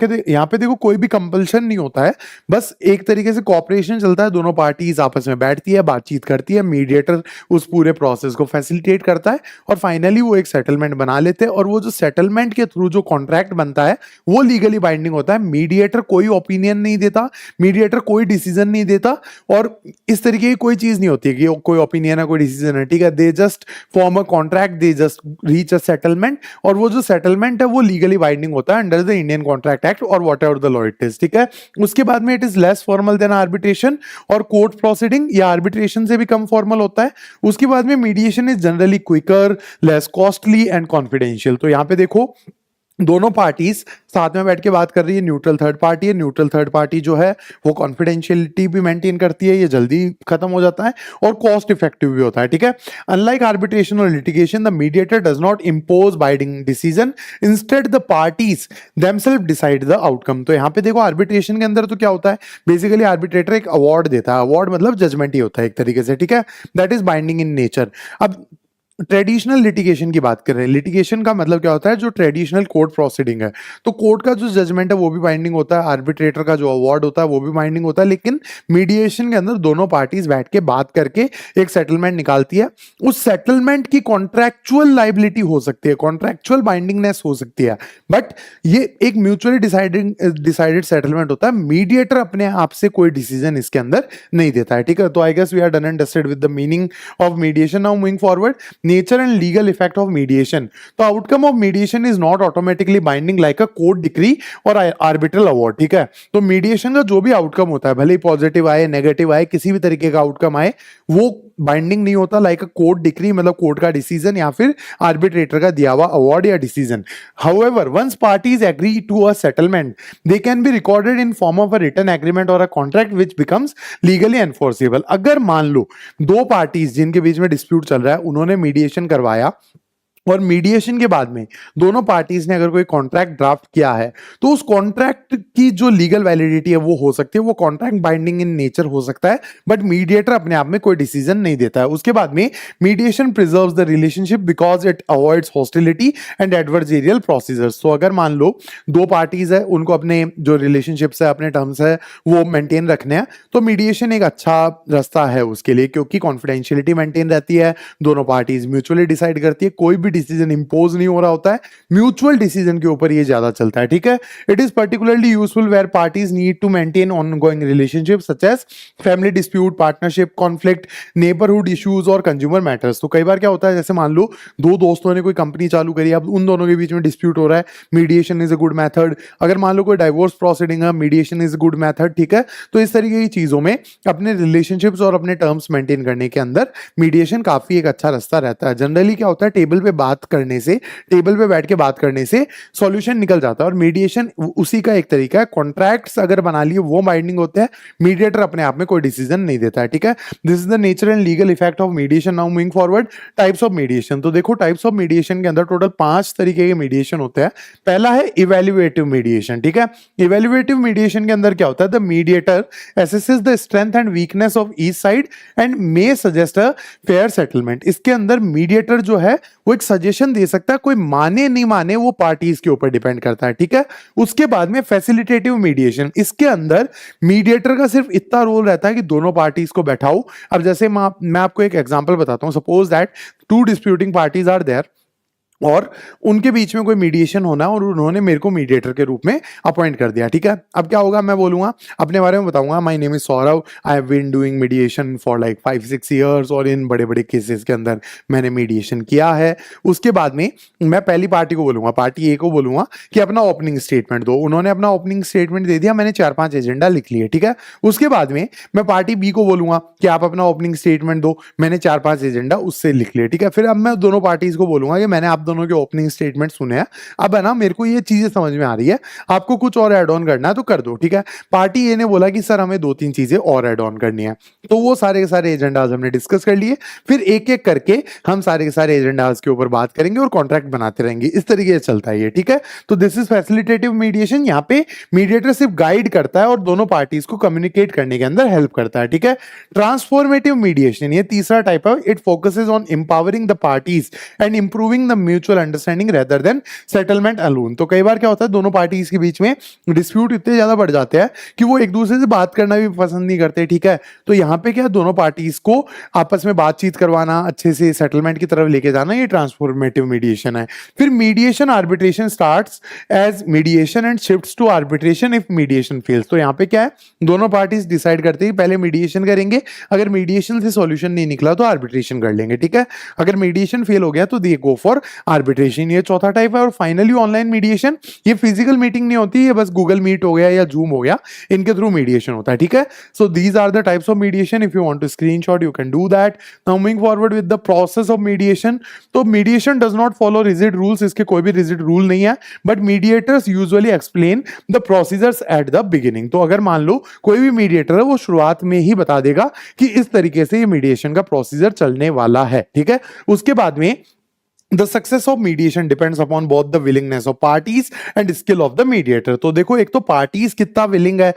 पे देखो कोई भी कंपल्शन नहीं होता है, बस एक तरीके से कोऑपरेशन चलता है, दोनों पार्टीज आपस में बैठती है, बातचीत करती है, मीडिएटर उस पूरे प्रोसेस को फैसिलिटेट करता है और फाइनली वो एक सेटलमेंट बना लेते हैं। और वो जो सेटलमेंट के थ्रू जो कॉन्ट्रैक्ट बनता है वो लीगली बाइंडिंग होता है। मीडिएटर कोई ओपिनियन नहीं देता, मीडिएटर कोई डिसीजन नहीं देता, और इस तरीके की कोई चीज नहीं होती है कि कोई ओपिनियन है कोई डिसीजन है। ठीक है, they just form a contract, they just reach a settlement, और वो जो सेटलमेंट है वो लीगली बाइंडिंग होता है under the Indian contract act और whatever the law it is. ठीक है, उसके बाद में it is less formal than arbitration और कोर्ट प्रोसीडिंग, या आर्बिट्रेशन से भी कम फॉर्मल होता है। उसके बाद में mediation is generally quicker, less costly and confidential. तो यहाँ पे देखो दोनों पार्टीज साथ में बैठ के बात कर रही है, न्यूट्रल थर्ड पार्टी है, न्यूट्रल थर्ड पार्टी जो है वो कॉन्फिडेंशियलिटी भी मेंटेन करती है, ये जल्दी खत्म हो जाता है और कॉस्ट इफेक्टिव भी होता है। ठीक है, अनलाइक आर्बिट्रेशन और litigation the mediator does not impose binding decision, instead the parties themselves decide the outcome. तो यहाँ पे देखो आर्बिट्रेशन के अंदर तो क्या होता है, बेसिकली आर्बिट्रेटर एक अवार्ड देता है, अवार्ड मतलब जजमेंट ही होता है एक तरीके से। ठीक है, that is binding in nature. अब ट्रेडिशनल लिटिगेशन की बात कर रहे हैं, लिटिगेशन का मतलब क्या होता है, जो ट्रेडिशनल कोर्ट प्रोसीडिंग है, तो कोर्ट का जो जजमेंट है वो भी बाइंडिंग होता है, आर्बिट्रेटर का जो अवार्ड होता है वो भी बाइंडिंग होता है, लेकिन मीडिएशन के अंदर दोनों पार्टीज बैठ के बात करके एक सेटलमेंट निकालती है। उस सेटलमेंट की कॉन्ट्रैक्चुअल लाइबिलिटी हो सकती है, कॉन्ट्रैक्चुअल बाइंडिंगनेस हो सकती है, बट ये एक म्यूचुअली डिसाइडेड सेटलमेंट होता है। मीडिएटर अपने आप से कोई डिसीजन इसके अंदर नहीं देता है। ठीक है, तो I guess we are done and dusted with the meaning of mediation. Now moving forward, nature and legal effect of mediation. The outcome of mediation is not automatically binding like a court decree or arbitral award. ठीक है, तो mediation का जो भी outcome होता है, भले ही positive आए नेगेटिव आए, किसी भी तरीके का आउटकम आए, वो बाइंडिंग नहीं होता लाइक अ कोर्ट डिक्री, मतलब कोर्ट का डिसीजन या फिर आर्बिट्रेटर का दिया हुआ अवार्ड या decision. However once parties agree to a settlement they can be recorded in form of a written agreement और a contract which becomes legally enforceable. अगर मान लो दो पार्टीज जिनके बीच में डिस्प्यूट चल रहा है उन्होंने मीडिएशन करवाया और मीडिएशन के बाद में दोनों पार्टीज ने अगर कोई कॉन्ट्रैक्ट ड्राफ्ट किया है तो उस कॉन्ट्रैक्ट की जो लीगल वैलिडिटी है वो हो सकती है, वो कॉन्ट्रैक्ट बाइंडिंग इन नेचर हो सकता है, बट मीडिएटर अपने आप में कोई डिसीजन नहीं देता है। उसके बाद में mediation preserves the relationship because it avoids hostility and adversarial procedures. तो अगर मान लो दो पार्टीज है, उनको अपने जो रिलेशनशिप्स है, अपने टर्म्स है, वो मेंटेन रखने हैं, तो मीडिएशन एक अच्छा रास्ता है उसके लिए, क्योंकि कॉन्फिडेंशियलिटी मेंटेन रहती है, दोनों पार्टीज म्यूचुअली डिसाइड करती है, कोई भी डिसीजन इंपोज नहीं हो रहा होता है, म्यूचुअल डिसीजन के ऊपर ये ज्यादा चलता है। ठीक है, it is particularly useful where parties need to maintain ongoing relationship such as family dispute, partnership conflict, neighbourhood issues और कंज्यूमर मैटर्स। तो कई बार क्या होता है, जैसे मान लो दो दोस्तों ने कोई कंपनी चालू करी, अब उन दोनों के बीच में डिस्प्यूट हो रहा है, mediation is a good method. अगर मान लो कोई डाइवोर्स प्रोसीडिंग है, mediation is a good method. ठीक है, तो इस तरीके की चीजों में अपने रिलेशनशिप्स और अपने टर्म्स मेंटेन करने के अंदर मीडिएशन काफी एक अच्छा रास्ता रहता है। जनरली क्या होता है, टेबल पे बात करने से, टेबल पे बैठ के बात करने से सॉल्यूशन निकल जाता है, और मीडिएशन उसी का एक तरीका है। कॉन्ट्रैक्ट्स अगर बना लिए वो बाइंडिंग होते हैं, मीडिएटर अपने आप में कोई डिसीजन नहीं देता है। ठीक है, this is the nature and legal effect of mediation. Now moving forward, types of mediation. तो देखो टाइप्स ऑफ मीडिएशन के अंदर टोटल 5 तरीके के मीडिएशन होते हैं। पहला है इवैल्यूएटिव मीडिएशन। ठीक है, इवैल्यूएटिव मीडिएशन के अंदर क्या होता है, the mediator assesses the strength and weakness of each side and may suggest a fair settlement. इसके अंदर मीडिएटर जो है वो एक सजेशन दे सकता है, कोई माने नहीं माने वो पार्टीज के ऊपर डिपेंड करता है। ठीक है, उसके बाद में फैसिलिटेटिव मीडिएशन। इसके अंदर मीडिएटर का सिर्फ इतना रोल रहता है कि दोनों पार्टीज को बैठाओ। अब जैसे मैं आपको एक एग्जांपल बताता हूं, suppose that two disputing parties are there और उनके बीच में कोई मीडिएशन होना, और उन्होंने मेरे को मीडिएटर के रूप में अपॉइंट कर दिया। ठीक है, अब क्या होगा, मैं बोलूंगा अपने बारे में बताऊंगा, my name is Saurav, I have been doing mediation for like 5-6 years, और इन बड़े बड़े केसेस के अंदर मैंने मीडिएशन किया है। उसके बाद में मैं पहली पार्टी को बोलूंगा, पार्टी ए को बोलूंगा कि अपना ओपनिंग स्टेटमेंट दो। उन्होंने अपना ओपनिंग स्टेटमेंट दे दिया, मैंने 4-5 एजेंडा लिख लिए। ठीक है, उसके बाद में मैं पार्टी बी को बोलूंगा कि आप अपना ओपनिंग स्टेटमेंट दो, मैंने 4-5 एजेंडा उससे लिख लिए। ठीक है, फिर अब मैं दोनों पार्टीज को बोलूंगा कि मैंने आप दोनों के ओपनिंग स्टेटमेंट सुने हैं, अब है ना मेरे को ये चीजें समझ में आ रही है, आपको कुछ और ऐड ऑन करना है तो कर दो। ठीक है, पार्टी ए ने बोला कि सर हमें 2-3 चीजें और ऐड ऑन करनी है, तो वो सारे के सारे एजेंडाज हमने डिस्कस कर लिए, फिर एक एक करके हम सारे के सारे एजेंडाज के ऊपर बात करेंगे और कॉन्ट्रैक्ट बनाते रहेंगे। इस तरीके से चलता है ये। ठीक है, तो दिस इज फैसिलिटेटिव मीडिएशन। यहाँ पे मीडिएटर सिर्फ गाइड करता है और दोनों पार्टीज को कम्युनिकेट करने के अंदर हेल्प करता है। ठीक है, ट्रांसफॉर्मेटिव मीडिएशन, ये तीसरा टाइप है। It focuses on empowering the parties and improving the mutual understanding rather than settlement alone. तो कई बार क्या होता है, दोनों पार्टीज के बीच में डिस्प्यूट इतने ज्यादा बढ़ जाते हैं कि वो एक दूसरे से बात करना भी पसंद नहीं करते। ठीक है, तो यहाँ पे क्या, दोनों पार्टीज को आपस में बातचीत करवाना, अच्छे से सेटलमेंट की तरफ लेके जाना, ये ट्रांसफॉर्मेटिव मीडिएशन है। फिर mediation arbitration starts as mediation and shifts to arbitration if mediation fails. तो यहाँ पे क्या है, दोनों पार्टीज डिसाइड करते हैं पहले मीडिएशन करेंगे, अगर मीडिएशन से सॉल्यूशन नहीं निकला तो आर्बिट्रेशन कर लेंगे। ठीक है, अगर मीडिएशन फेल हो गया तो दे गो फॉर आर्बिट्रेशन। ये चौथा टाइप है। और फाइनली ऑनलाइन मीडिएशन, ये फिजिकल मीटिंग नहीं होती, ये बस गूगल मीट हो गया या जूम हो गया, इनके थ्रू मीडिएशन होता है। ठीक है, so these are the types of mediation. If you want to screenshot you can do that. Now moving forward with the process of mediation. तो mediation does not follow rigid rules, इसके कोई भी rigid rule नहीं है, but mediators usually explain the procedures at the beginning. तो अगर मान लो कोई भी मीडिएटर है, वो शुरुआत में ही बता देगा कि इस तरीके से ये मीडिएशन का प्रोसीजर चलने वाला है। ठीक है, उसके बाद में The success of mediation depends upon both the willingness of parties and skill of the mediator। तो देखो, एक तो पार्टीज कितना विलिंग है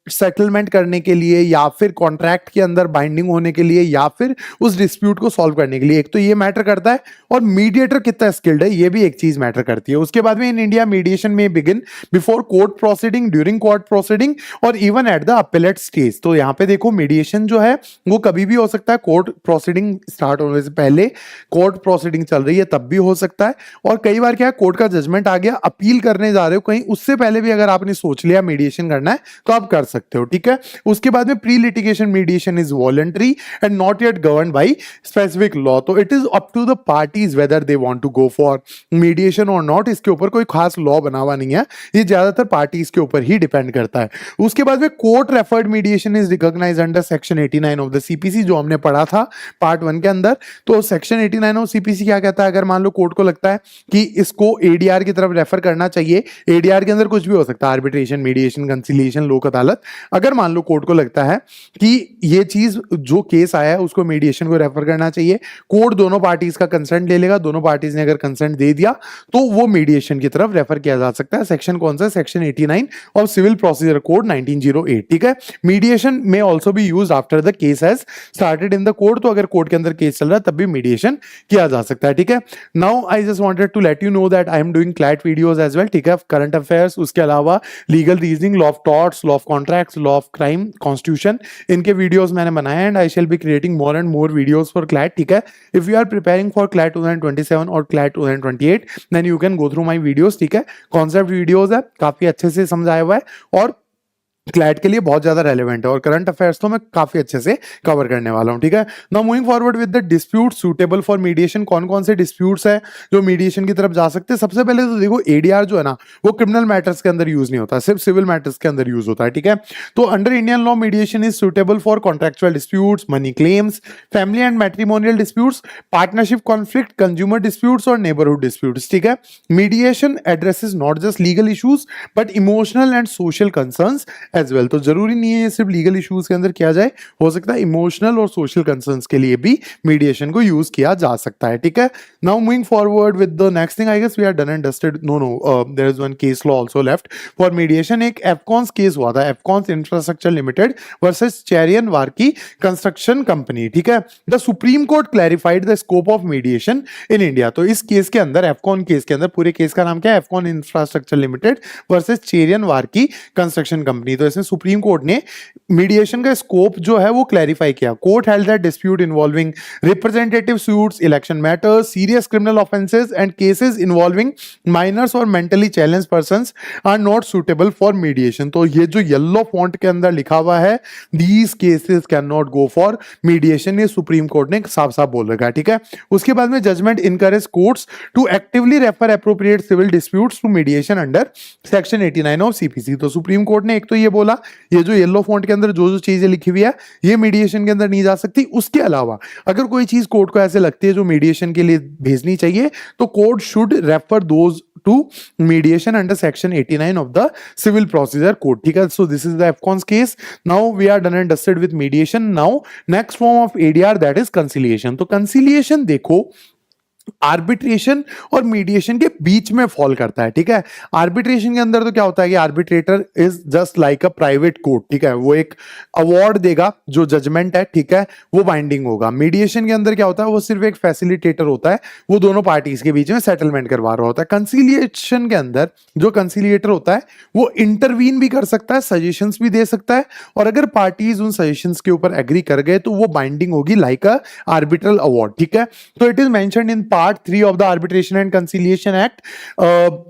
सेटलमेंट करने के लिए, या फिर कॉन्ट्रैक्ट के अंदर बाइंडिंग होने के लिए, या फिर उस डिस्प्यूट को सॉल्व करने के लिए, एक तो ये मैटर करता है, और मीडिएटर कितना स्किल्ड है ये भी एक चीज मैटर करती है। उसके बाद में इन इंडिया मीडिएशन में begin before court proceeding, during court proceeding और even at the appellate stage. तो यहाँ पे देखो, मीडिएशन जो है वो कभी भी हो सकता है, कोर्ट प्रोसीडिंग स्टार्ट होने से पहले, कोर्ट प्रोसीडिंग चल रही है तब भी हो सकता है, और कई बार क्या है, कोर्ट का जजमेंट आ गया, अपील करने जा रहे हो कहीं, उससे पहले भी अगर आपने सोच लिया मीडिएशन करना है तो आप कर सकते हो। ठीक है, उसके बाद में pre litigation mediation is voluntary and not yet governed by specific law. तो it is up to the parties whether they want to go for mediation और नॉट। इसके ऊपर कोई खास लॉ बना हुआ नहीं है, ये ज्यादातर पार्टीज के ऊपर ही डिपेंड करता है। उसके बाद में court referred mediation is recognised under section 89 of the CPC, जो हमने पढ़ा था पार्ट 1 के अंदर। तो सेक्शन 89 ऑफ सीपीसी क्या कहता है, अगर मान लो कोर्ट को लगता है कि इसको एडीआर की तरफ रेफर करना चाहिए, एडीआर के अंदर कुछ भी हो सकता है, आर्बिट्रेशन, मीडिएशन, कंसिलिएशन, लोक अदालत, अगर मान लो कोर्ट को लगता है कि ये चीज जो केस आया है उसको मीडिएशन को रेफर करना चाहिए, कोर्ट दोनों पार्टीज का कंसेंट ले लेगा, दोनों पार्टीज ने अगर कंसेंट दे दिया तो वो मीडिएशन की तरफ रेफर किया जा सकता है। सेक्शन कौन सा? Section 89 of civil procedure code 1908, ठीक है। मीडिएशन में ऑल्सो भी use after the case has started in the court, तो अगर कोर्ट के अंदर केस चल रहा है तब भी मीडिएशन किया जा सकता है, ठीक है। Now I just wanted to let you know that I am doing CLAT videos as well, ठीक है, करंट अफेयर्स, उसके अलावा legal reasoning, law of torts, law of contracts, law of crime, constitution, इनके वीडियोस मैंने बनाए and I shall be creating more and more videos for CLAT, ठीक है। If you are preparing for CLAT 2027 और CLAT 2028 then you can go through my videos, ठीक है। Concept videos है, काफी अच्छे से समझाया हुआ है और क्लैट के लिए बहुत ज्यादा रेलेवेंट है और करंट अफेयर्स तो मैं काफी अच्छे से कवर करने वाला हूं, ठीक है। Now moving forward with the dispute suitable for mediation, कौन कौन से डिस्प्यूट्स है जो मीडिएशन की तरफ जा सकते हैं। सबसे पहले तो देखो एडीआर जो है ना वो क्रिमिनल मैटर्स के अंदर यूज नहीं होता, सिर्फ सिविल मैटर्स के अंदर यूज होता है, ठीक है। तो under Indian law mediation is suitable for contractual disputes, money claims, family and matrimonial disputes, partnership conflict, consumer disputes और नेबरहुड डिस्प्यूट्स, ठीक है। Mediation addresses not just legal issues but emotional and social concerns as well, तो जरूरी नहीं है ये सिर्फ legal issues के अंदर किया जाए, हो सकता है इमोशनल और सोशल कंसर्न्स के लिए भी मीडिएशन को यूज किया जा सकता है, ठीक है। Now moving forward with the next thing, I guess we are done and dusted, no there is one case law also left for mediation. एक एफकॉन्स केस हुआ था, Afcons infrastructure limited versus Cherian Varkey construction company, ठीक है। The supreme court clarified the scope of mediation in India, तो इस case के अंदर, Afcon case के अंदर, पूरे केस का नाम क्या है? Afcon infrastructure limited versus Cherian Varkey construction company. तो इसमें सुप्रीम कोर्ट ने मीडिएशन का स्कोप जो है वो क्लैरिफाई किया। Court held that dispute involving representative suits, election matters, serious criminal offences and cases involving minors और mentally challenged persons are not suitable for mediation. तो ये जो येलो फॉन्ट के अंदर लिखा हुआ है, these cases can not go for mediation, ये सुप्रीम कोर्ट ने साफ साफ बोल रखा है, ठीक है। उसके बाद में judgment encourage courts to actively refer appropriate civil disputes to mediation under section 89 of CPC. तो सुप्रीम कोर्ट ने एक तो ये बोला, ये जो येलो फॉन्ट के अंदर जो जो चीजें लिखी हुई है ये मीडिएशन के अंदर नहीं जा सकती। उसके अलावा अगर कोई चीज कोर्ट को ऐसे लगती है जो मीडिएशन के लिए भेजनी चाहिए तो court should refer those to mediation under section 89 of the civil procedure code, ठीक है। So this is the Afcons case. Now we are done and dusted with mediation. Now next form of ADR that is conciliation. तो conciliation देखो arbitration और mediation के बीच में fall करता है, ठीक है। आर्बिट्रेशन के अंदर तो क्या होता है कि arbitrator is just like a private court, ठीक है, वो एक अवार्ड देगा, जो जजमेंट है, ठीक है, वो बाइंडिंग होगा। मीडिएशन के अंदर क्या होता है, वो सिर्फ एक फैसिलिटेटर होता है, वो दोनों पार्टीज के बीच में सेटलमेंट करवा रहा होता है। कंसिलिएशन के अंदर जो कंसिलिएटर होता है वो इंटरवीन भी कर सकता है, सजेशंस भी दे सकता है, और अगर पार्टीज उन सजेशंस के ऊपर एग्री कर गए तो वो बाइंडिंग होगी लाइक अ आर्बिट्रल अवार्ड, ठीक है। तो it is mentioned in part 3 of the arbitration and conciliation act.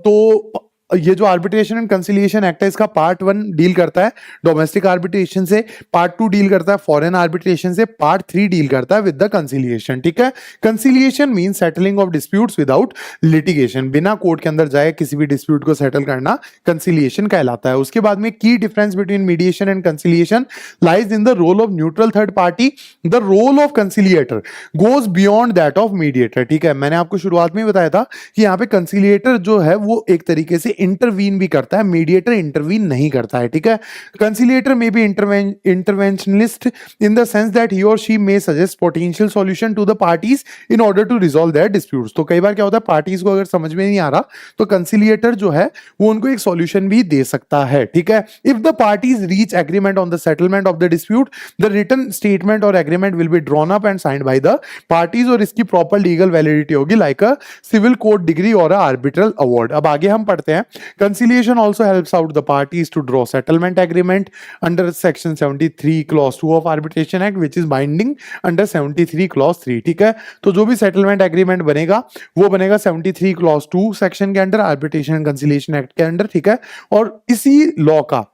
तो ये जो आर्बिट्रेशन एंड कंसिलिएशन एक्ट है इसका पार्ट 1 डील करता है डोमेस्टिक आर्बिट्रेशन से, पार्ट 2 डील करता है फॉरेन आर्बिट्रेशन से, पार्ट 3 डील करता है विद द कंसिलिएशन, ठीक है। Conciliation mean settling of disputes without litigation, बिना कोर्ट के अंदर जाए किसी भी डिस्प्यूट को सेटल करना कंसिलिएशन कहलाता है। उसके बाद में key difference between mediation and conciliation lies in the role of neutral third party. The role of conciliator goes beyond that of mediator, ठीक है। मैंने आपको शुरुआत में बताया था कि यहाँ पे कंसिलिएटर जो है वो एक तरीके से इंटरवीन भी करता है, मीडिएटर इंटरवीन नहीं करता है, ठीक है। कंसिलिएटर में भी interventionalist in the sense that he और she may suggest potential solution to the parties in order to resolve their disputes. तो कई बार क्या होता है, पार्टीज को अगर समझ में नहीं आ रहा तो कंसिलिएटर जो है वो उनको एक सॉल्यूशन भी दे सकता है, ठीक है। If the parties reach agreement on the settlement of the dispute the written statement और agreement will be drawn up and signed by the parties, और इसकी प्रॉपर लीगल वैलिडिटी होगी like a civil court decree और a arbitral award. अब आगे हम पढ़ते हैं। Conciliation also helps out the parties to draw settlement agreement under section 73 clause 2 of arbitration act which is binding under 73 clause 3, ठीक है। तो जो भी सेटलमेंट एग्रीमेंट बनेगा वो बनेगा 73 clause 2 सेक्शन के under, arbitration and conciliation act के अंडर, ठीक है। और इसी लॉ का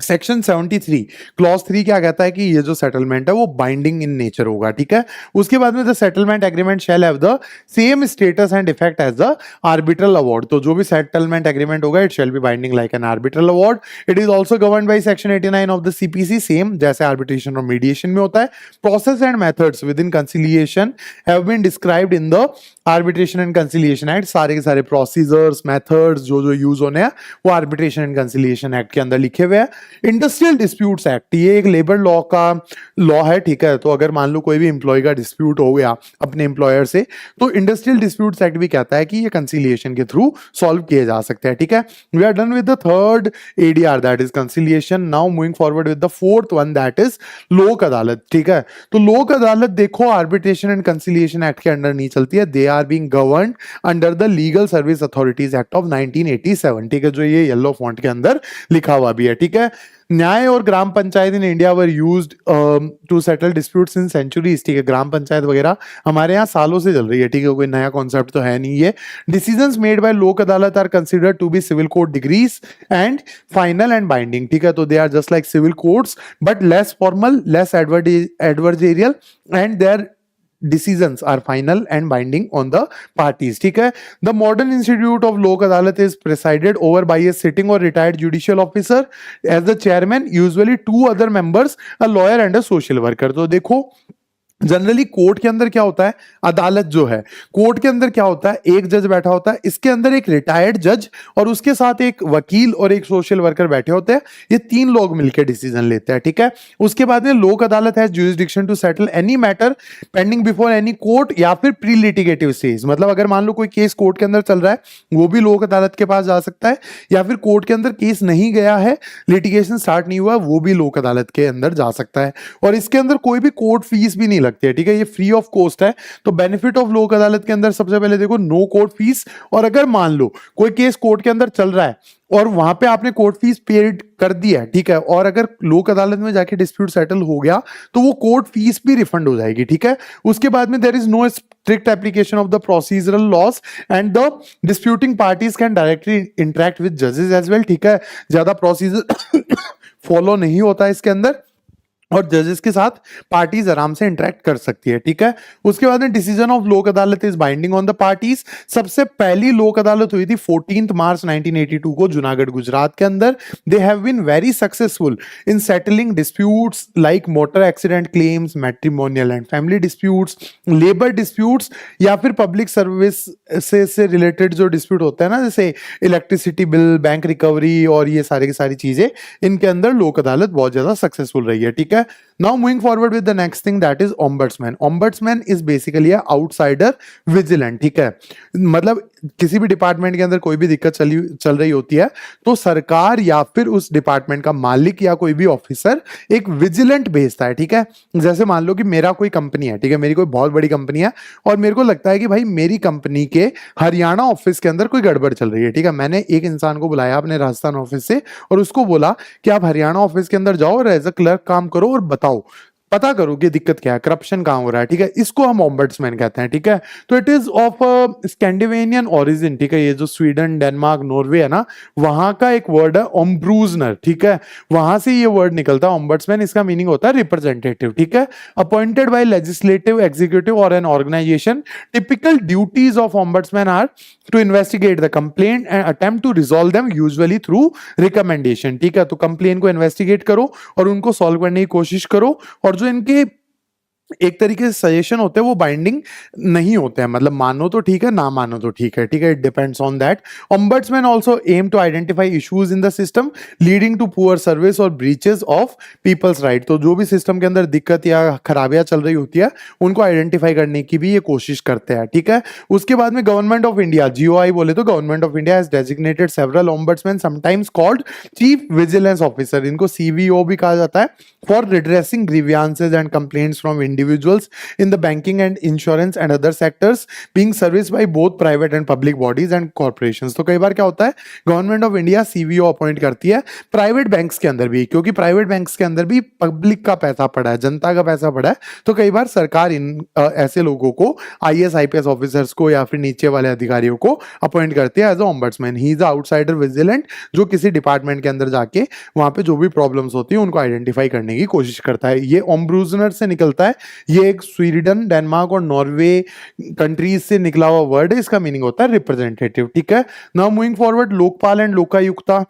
सेक्शन 73 क्लॉज 3 क्या कहता है कि ये जो सेटलमेंट है वो बाइंडिंग इन नेचर होगा, ठीक है। उसके बाद में the settlement agreement shall have the same status and effect as the arbitral award. तो जो भी सेटलमेंट एग्रीमेंट होगा it shall be binding like an arbitral award. It is also governed by section 89 of the CPC, same जैसे arbitration और mediation में होता है। Process and methods within conciliation have been described in the arbitration and conciliation act. सारे के सारे procedures, methods जो जो यूज होने हैं वो आर्बिट्रेशन एंड कंसिलिएशन एक्ट के अंदर लिखे हुए हैं। इंडस्ट्रियल डिस्प्यूट्स एक्ट, ये एक लेबर लॉ का लॉ है, ठीक है। तो अगर मान लो कोई भी एम्प्लॉय का डिस्प्यूट हो गया अपने एम्प्लॉयर से, तो इंडस्ट्रियल डिस्प्यूट्स एक्ट भी कहता है कि ये कंसिलिएशन के थ्रू सॉल्व किए जा सकते हैं, ठीक है। We are done with the third ADR, that is conciliation. Now moving forward with the fourth one, that is Lok Adalat, ठीक है। तो लोक अदालत देखो आर्बिट्रेशन एंड कंसिलिएशन एक्ट के अंडर नहीं चलती है, they are being governed under the legal service authorities act of 1987, ठीक है, जो ये येलो फॉन्ट के अंदर लिखा हुआ भी है, ठीक है। न्याय और gram panchayat in India were used to settle disputes in centuries, ठीक है। ग्राम पंचायत वगैरह हमारे यहाँ सालों से चल रही है, ठीक है, कोई नया कॉन्सेप्ट तो है नहीं ये। Decisions made by Lok Adalat are considered to be civil court decrees and final and binding, ठीक है। तो they are just like civil courts but less formal, less adversarial, and their decisions are final and binding on the parties, ठीक है। The modern institute of Lok Adalat is presided over by a sitting or retired judicial officer as the chairman, usually two other members, a lawyer and a social worker। तो देखो generally court के अंदर क्या होता है, अदालत जो है कोर्ट के अंदर क्या होता है, एक जज बैठा होता है, इसके अंदर एक रिटायर्ड जज और उसके साथ एक वकील और एक सोशल वर्कर बैठे होते हैं, ये तीन लोग मिलकर डिसीजन लेते हैं, ठीक है। उसके बाद में Lok Adalat has jurisdiction to settle any matter pending before any court या फिर प्री लिटिगेटिव स्टेज, मतलब अगर मान लो कोई केस कोर्ट के अंदर चल रहा है वो भी लोक अदालत के पास जा सकता है, या फिर कोर्ट के अंदर केस नहीं गया है, लिटिगेशन स्टार्ट नहीं हुआ, वो भी लोक अदालत के अंदर जा सकता है। और इसके अंदर कोई भी कोर्ट फीस भी नहीं लगती है, ठीक है, ये फ्री ऑफ कॉस्ट है। तो बेनिफिट ऑफ लोक अदालत के अंदर सबसे पहले देखो नो कोर्ट फीस, और अगर मान लो कोई केस कोर्ट के अंदर चल रहा है और वहां पे आपने कोर्ट फीस पेड कर दी है, ठीक है, और अगर लोक अदालत में जाके डिस्प्यूट सेटल हो गया तो वो कोर्ट फीस भी रिफंड हो जाएगी, ठीक है। उसके बाद में there is no strict application of the procedural laws and the disputing parties can directly interact with जजेस एज वेल, ठीक है। ज्यादा प्रोसीजर फॉलो नहीं होता है इसके अंदर और जजेस के साथ पार्टीज आराम से इंटरेक्ट कर सकती है, ठीक है। उसके बाद में डिसीजन ऑफ लोक अदालत is binding on the parties. सबसे पहली लोक अदालत हुई थी 14 मार्च 1982 को जुनागढ़ गुजरात के अंदर। They have been very successful in settling disputes like motor accident claims, matrimonial and family disputes, labour disputes, या फिर पब्लिक सर्विस से रिलेटेड जो डिस्प्यूट होता है ना, जैसे इलेक्ट्रिसिटी बिल, बैंक रिकवरी और ये सारी की सारी चीजें, इनके अंदर लोक अदालत बहुत ज्यादा सक्सेसफुल रही है, ठीक है। Now moving forward with the next thing, that is ombudsman. Ombudsman is basically a outsider vigilant, ठीक है। मतलब किसी भी डिपार्टमेंट के अंदर कोई भी दिक्कत चल रही होती है तो सरकार या फिर उस डिपार्टमेंट का मालिक या कोई भी ऑफिसर एक विजिलेंट भेजता है, ठीक है। जैसे मान लो कि मेरा कोई कंपनी है, ठीक है, मेरी कोई बहुत बड़ी कंपनी है और मेरे को लगता है कि भाई मेरी कंपनी के हरियाणा ऑफिस के अंदर कोई गड़बड़ चल रही है, ठीक है। मैंने एक इंसान को बुलाया अपने राजस्थान ऑफिस से और उसको बोला कि आप हरियाणा ऑफिस के अंदर जाओ और एज अ क्लर्क काम करो और बताओ, पता करो कि दिक्कत क्या है, करप्शन कहां हो रहा है, ठीक है। इसको हम ऑम्बड्समैन कहते हैं, ठीक है। तो it is of Scandinavian origin, ठीक है। ये जो स्वीडन, डेनमार्क, नॉर्वे है ना, वहां का एक वर्ड है ऑम्ब्रूजनर, ठीक है, वहां से ये वर्ड निकलता है ऑम्बड्समैन। इसका मीनिंग होता है रिप्रेजेंटेटिव, ठीक है। अपॉइंटेड बाय लेजिस्लेटिव, एग्जीक्यूटिव और an organisation. Typical duties of ombudsman are to investigate the complaint and attempt to resolve them, usually through recommendation, ठीक है। तो कंप्लेंट को इन्वेस्टिगेट करो और उनको सॉल्व करने की कोशिश करो, और जो इनके एक तरीके से सजेशन होते हैं वो बाइंडिंग नहीं होते हैं, मतलब मानो तो ठीक है, ना मानो तो ठीक है, ठीक है, it depends on that. Ombudsman also aim to identify issues in the system leading to poor service और ब्रीचेस ऑफ पीपल्स राइट। तो जो भी सिस्टम के अंदर दिक्कत या खराबियां चल रही होती है उनको आइडेंटिफाई करने की भी ये कोशिश करते हैं, ठीक है। उसके बाद में गवर्नमेंट ऑफ इंडिया, जीओआई बोले तो government of India has designated several ombudsman, sometimes called chief vigilance officer, इनको सीवीओ भी कहा जाता है, for redressing grievances and complaints from individuals in the banking and insurance and other sectors being serviced by both private and public bodies and corporations। तो कई बार क्या होता है, गवर्नमेंट ऑफ इंडिया सीवीओ अपॉइंट करती है प्राइवेट बैंक्स के अंदर भी, क्योंकि प्राइवेट बैंक्स के अंदर भी पब्लिक का पैसा पड़ा है, जनता का पैसा पड़ा है, तो कई बार सरकार इन ऐसे लोगों को, आईएएस आईपीएस ऑफिसर्स को या फिर नीचे वाले अधिकारियों को अपॉइंट करती है as a ombudsman. He is outsider vigilant, जो किसी डिपार्टमेंट के अंदर जाके वहां पे जो भी प्रॉब्लम्स होती है उनको आइडेंटिफाई करने की कोशिश करता है। ये ऑम्ब्रूजनर से निकलता है, ये एक स्वीडन, डेनमार्क और नॉर्वे कंट्रीज से निकला हुआ वर्ड है, इसका मीनिंग होता है रिप्रेजेंटेटिव, ठीक है। Now moving forward, Lokpal and Lokayukta.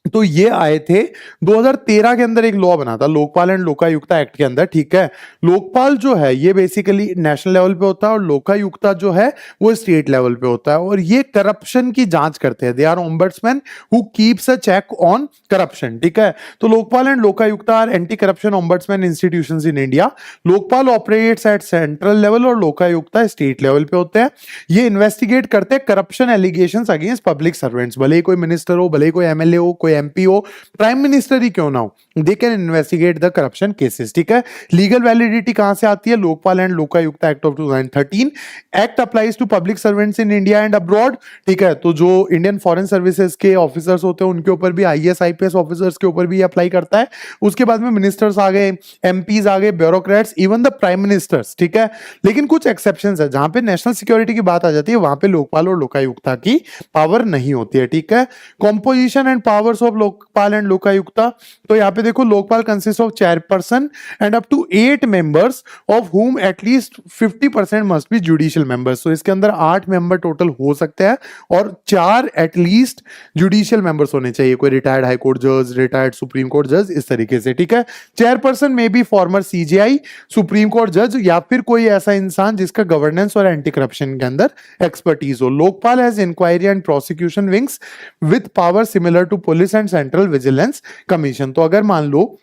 तो ये आए थे 2013 के अंदर, एक लॉ बना था लोकपाल एंड लोकायुक्ता एक्ट के अंदर, ठीक है। लोकपाल जो है ये बेसिकली नेशनल लेवल पे होता है और लोकायुक्ता जो है वो स्टेट लेवल पे होता है, और ये करप्शन की जांच करते हैं। They are ombudsman who keeps a check on corruption, ठीक है। तो Lokpal and Lokayukta are anti corruption ombudsman institutions in India. Lokpal operates at central level और लोकायुक्ता स्टेट लेवल पे होते हैं। ये इन्वेस्टिगेट करते हैं corruption allegations against public servants, भले ही कोई मिनिस्टर हो, भले ही कोई एमएलए हो, कोई एमपी हो, प्राइम मिनिस्टर ही क्यों ना हो, they can investigate the corruption cases, ठीक है। लीगल वैलिडिटी कहां से आती है? Lokpal and Lokayukta act of 2013। Act applies to public servants in India and abroad, ठीक है। तो जो इंडियन फॉरेन सर्विसेज के ऑफिसर्स होते हैं उनके ऊपर भी, आईएएस आईपीएस ऑफिसर्स के ऊपर भी अप्लाई करता है। उसके बाद में मिनिस्टर्स आ गए, एमपीज आ गए, bureaucrats, even the prime ministers, ठीक है। लेकिन कुछ एक्सेप्शंस है, जहां पे नेशनल सिक्योरिटी की बात आ जाती है वहां पे लोकपाल और लोकायुक्ता की पावर नहीं होती है, ठीक है। Composition and powers of Lokpal and Lokayukta, तो यहाँ पे देखो Lokpal consist of chairperson and up to 8 members of whom at least 50% must be judicial members. तो इसके अंदर 8 मेंबर टोटल हो सकते हैं और 4 एटलीस्ट जुडिशियल मेंबर्स होने चाहिए, कोई रिटायर्ड हाई कोर्ट जज, रिटायर्ड सुप्रीम कोर्ट जज, इस तरीके से, ठीक है। चेयरपर्सन में B farmer CGI, supreme court जज, या फिर कोई ऐसा इंसान जिसका गवर्नेंस और एंटी करप्शन के अंदर एक्सपर्टीज हो। Lokpal has inquiry and prosecution wings with power similar to police and central vigilance commission. तो अगर मान लो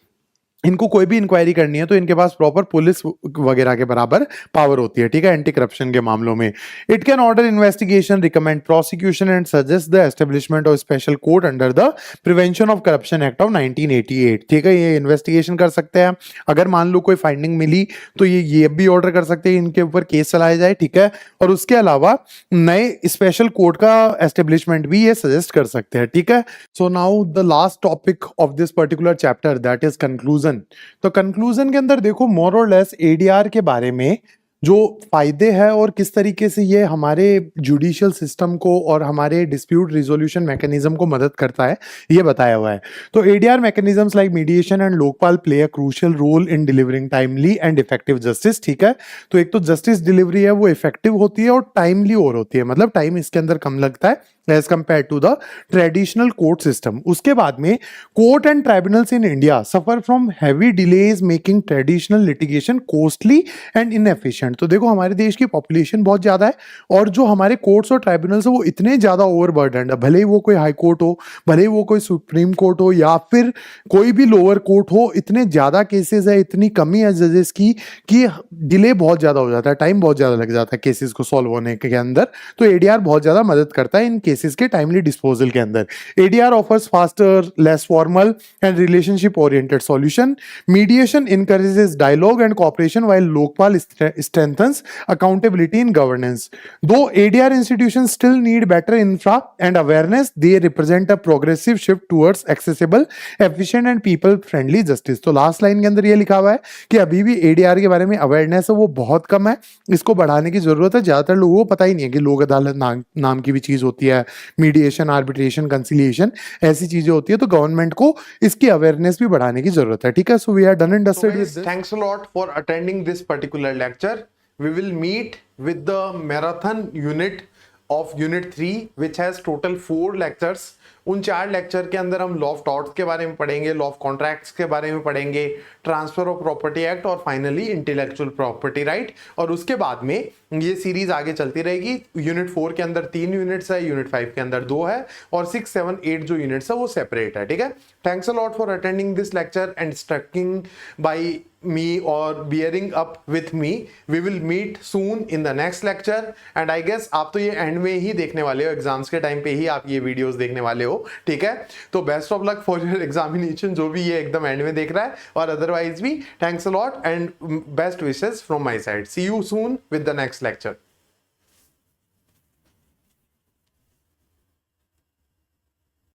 इनको कोई भी इंक्वायरी करनी है तो इनके पास प्रॉपर पुलिस वगैरह के बराबर पावर होती है, ठीक है, एंटी करप्शन के मामलों में। It can order investigation, recommend prosecution and suggest the establishment of special court under the prevention of corruption act of 1988, ठीक है। ये इन्वेस्टिगेशन कर सकते हैं, अगर मान लो कोई फाइंडिंग मिली तो ये भी ऑर्डर कर सकते हैं इनके ऊपर केस चलाया जाए, ठीक है। और उसके अलावा नए स्पेशल कोर्ट का एस्टेब्लिशमेंट भी ये सजेस्ट कर सकते हैं, ठीक है। So now the last topic of this particular chapter, that is conclusion. तो कंक्लूजन के अंदर देखो मोर और लेस एडीआर के बारे में जो फायदे हैं और किस तरीके से ये हमारे जुडिशियल सिस्टम को और हमारे डिस्प्यूट रिजोल्यूशन मैकेनिज्म को मदद करता है, ये बताया हुआ है। तो ADR mechanisms like mediation and Lokpal play a crucial role in delivering timely and effective justice, ठीक है। तो एक तो जस्टिस डिलीवरी है वो इफेक्टिव होती है और टाइमली और होती है, मतलब टाइम इसके अंदर कम लगता है as compare to the traditional court system. उसके बाद में court and tribunals in India suffer from heavy delays making traditional litigation costly and inefficient. तो देखो हमारे देश की पॉपुलेशन बहुत ज्यादा है और जो हमारे कोर्ट्स और ट्राइब्यूनल्स है वो इतने ज्यादा ओवरबर्डन है, भले ही वो कोई हाई कोर्ट हो, भले ही वो कोई सुप्रीम कोर्ट हो या फिर कोई भी लोअर कोर्ट हो, इतने ज्यादा केसेस है, इतनी कमी है जजेस की कि डिले बहुत ज्यादा हो जाता है, टाइम बहुत ज्यादा लग जाता है केसेस को सॉल्व होने के अंदर। तो एडीआर बहुत ज्यादा मदद करता है इन केसेस के टाइमली डिस्पोजल के अंदर। ADR offers faster, less formal and relationship oriented solution. Mediation encourages dialogue and cooperation while Lokpal strengthens accountability in governance. Though ADR institutions still need better infra and awareness, they represent a progressive shift towards accessible, efficient and people friendly justice. तो last line के अंदर ये लिखा हुआ है कि अभी भी एडीआर के बारे में अवेयरनेस है वो बहुत कम है, इसको बढ़ाने की जरूरत है। ज्यादातर लोगों को पता ही नहीं है कि लोक अदालत नाम की भी चीज होती है, मीडिएशन, आर्बिट्रेशन, कंसिलिएशन, ऐसी चीजें होती है। तो गवर्नमेंट को इसकी अवेयरनेस भी बढ़ाने की जरूरत है, ठीक है। So we are done and dusted with this. Thanks a lot for attending this particular lecture. We will meet with the marathon unit of unit 3 which has total 4 lectures. उन 4 लेक्चर के अंदर हम लॉ ऑफ टॉर्ट्स के बारे में पढ़ेंगे, law of contracts के बारे में पढ़ेंगे, ट्रांसफर ऑफ प्रॉपर्टी एक्ट और फाइनली इंटेलेक्चुअल प्रॉपर्टी राइट। और उसके बाद में ये सीरीज आगे चलती रहेगी। यूनिट 4 के अंदर 3 यूनिट्स है, यूनिट 5 के अंदर 2 है और 6, 7, 8 जो यूनिट्स है वो सेपरेट है, ठीक है। Thanks a lot for attending this lecture and sticking by me or bearing up with me. We will meet soon in the next lecture and I guess आप तो ये एंड में ही देखने वाले हो, एग्जाम्स के टाइम पे ही आप ये वीडियोस देखने वाले हो, ठीक है। तो best of luck for your examination, जो भी ये एकदम एंड में देख रहा है, और अदरवाइज भी thanks a lot and best wishes from my side. See you soon with the next lecture.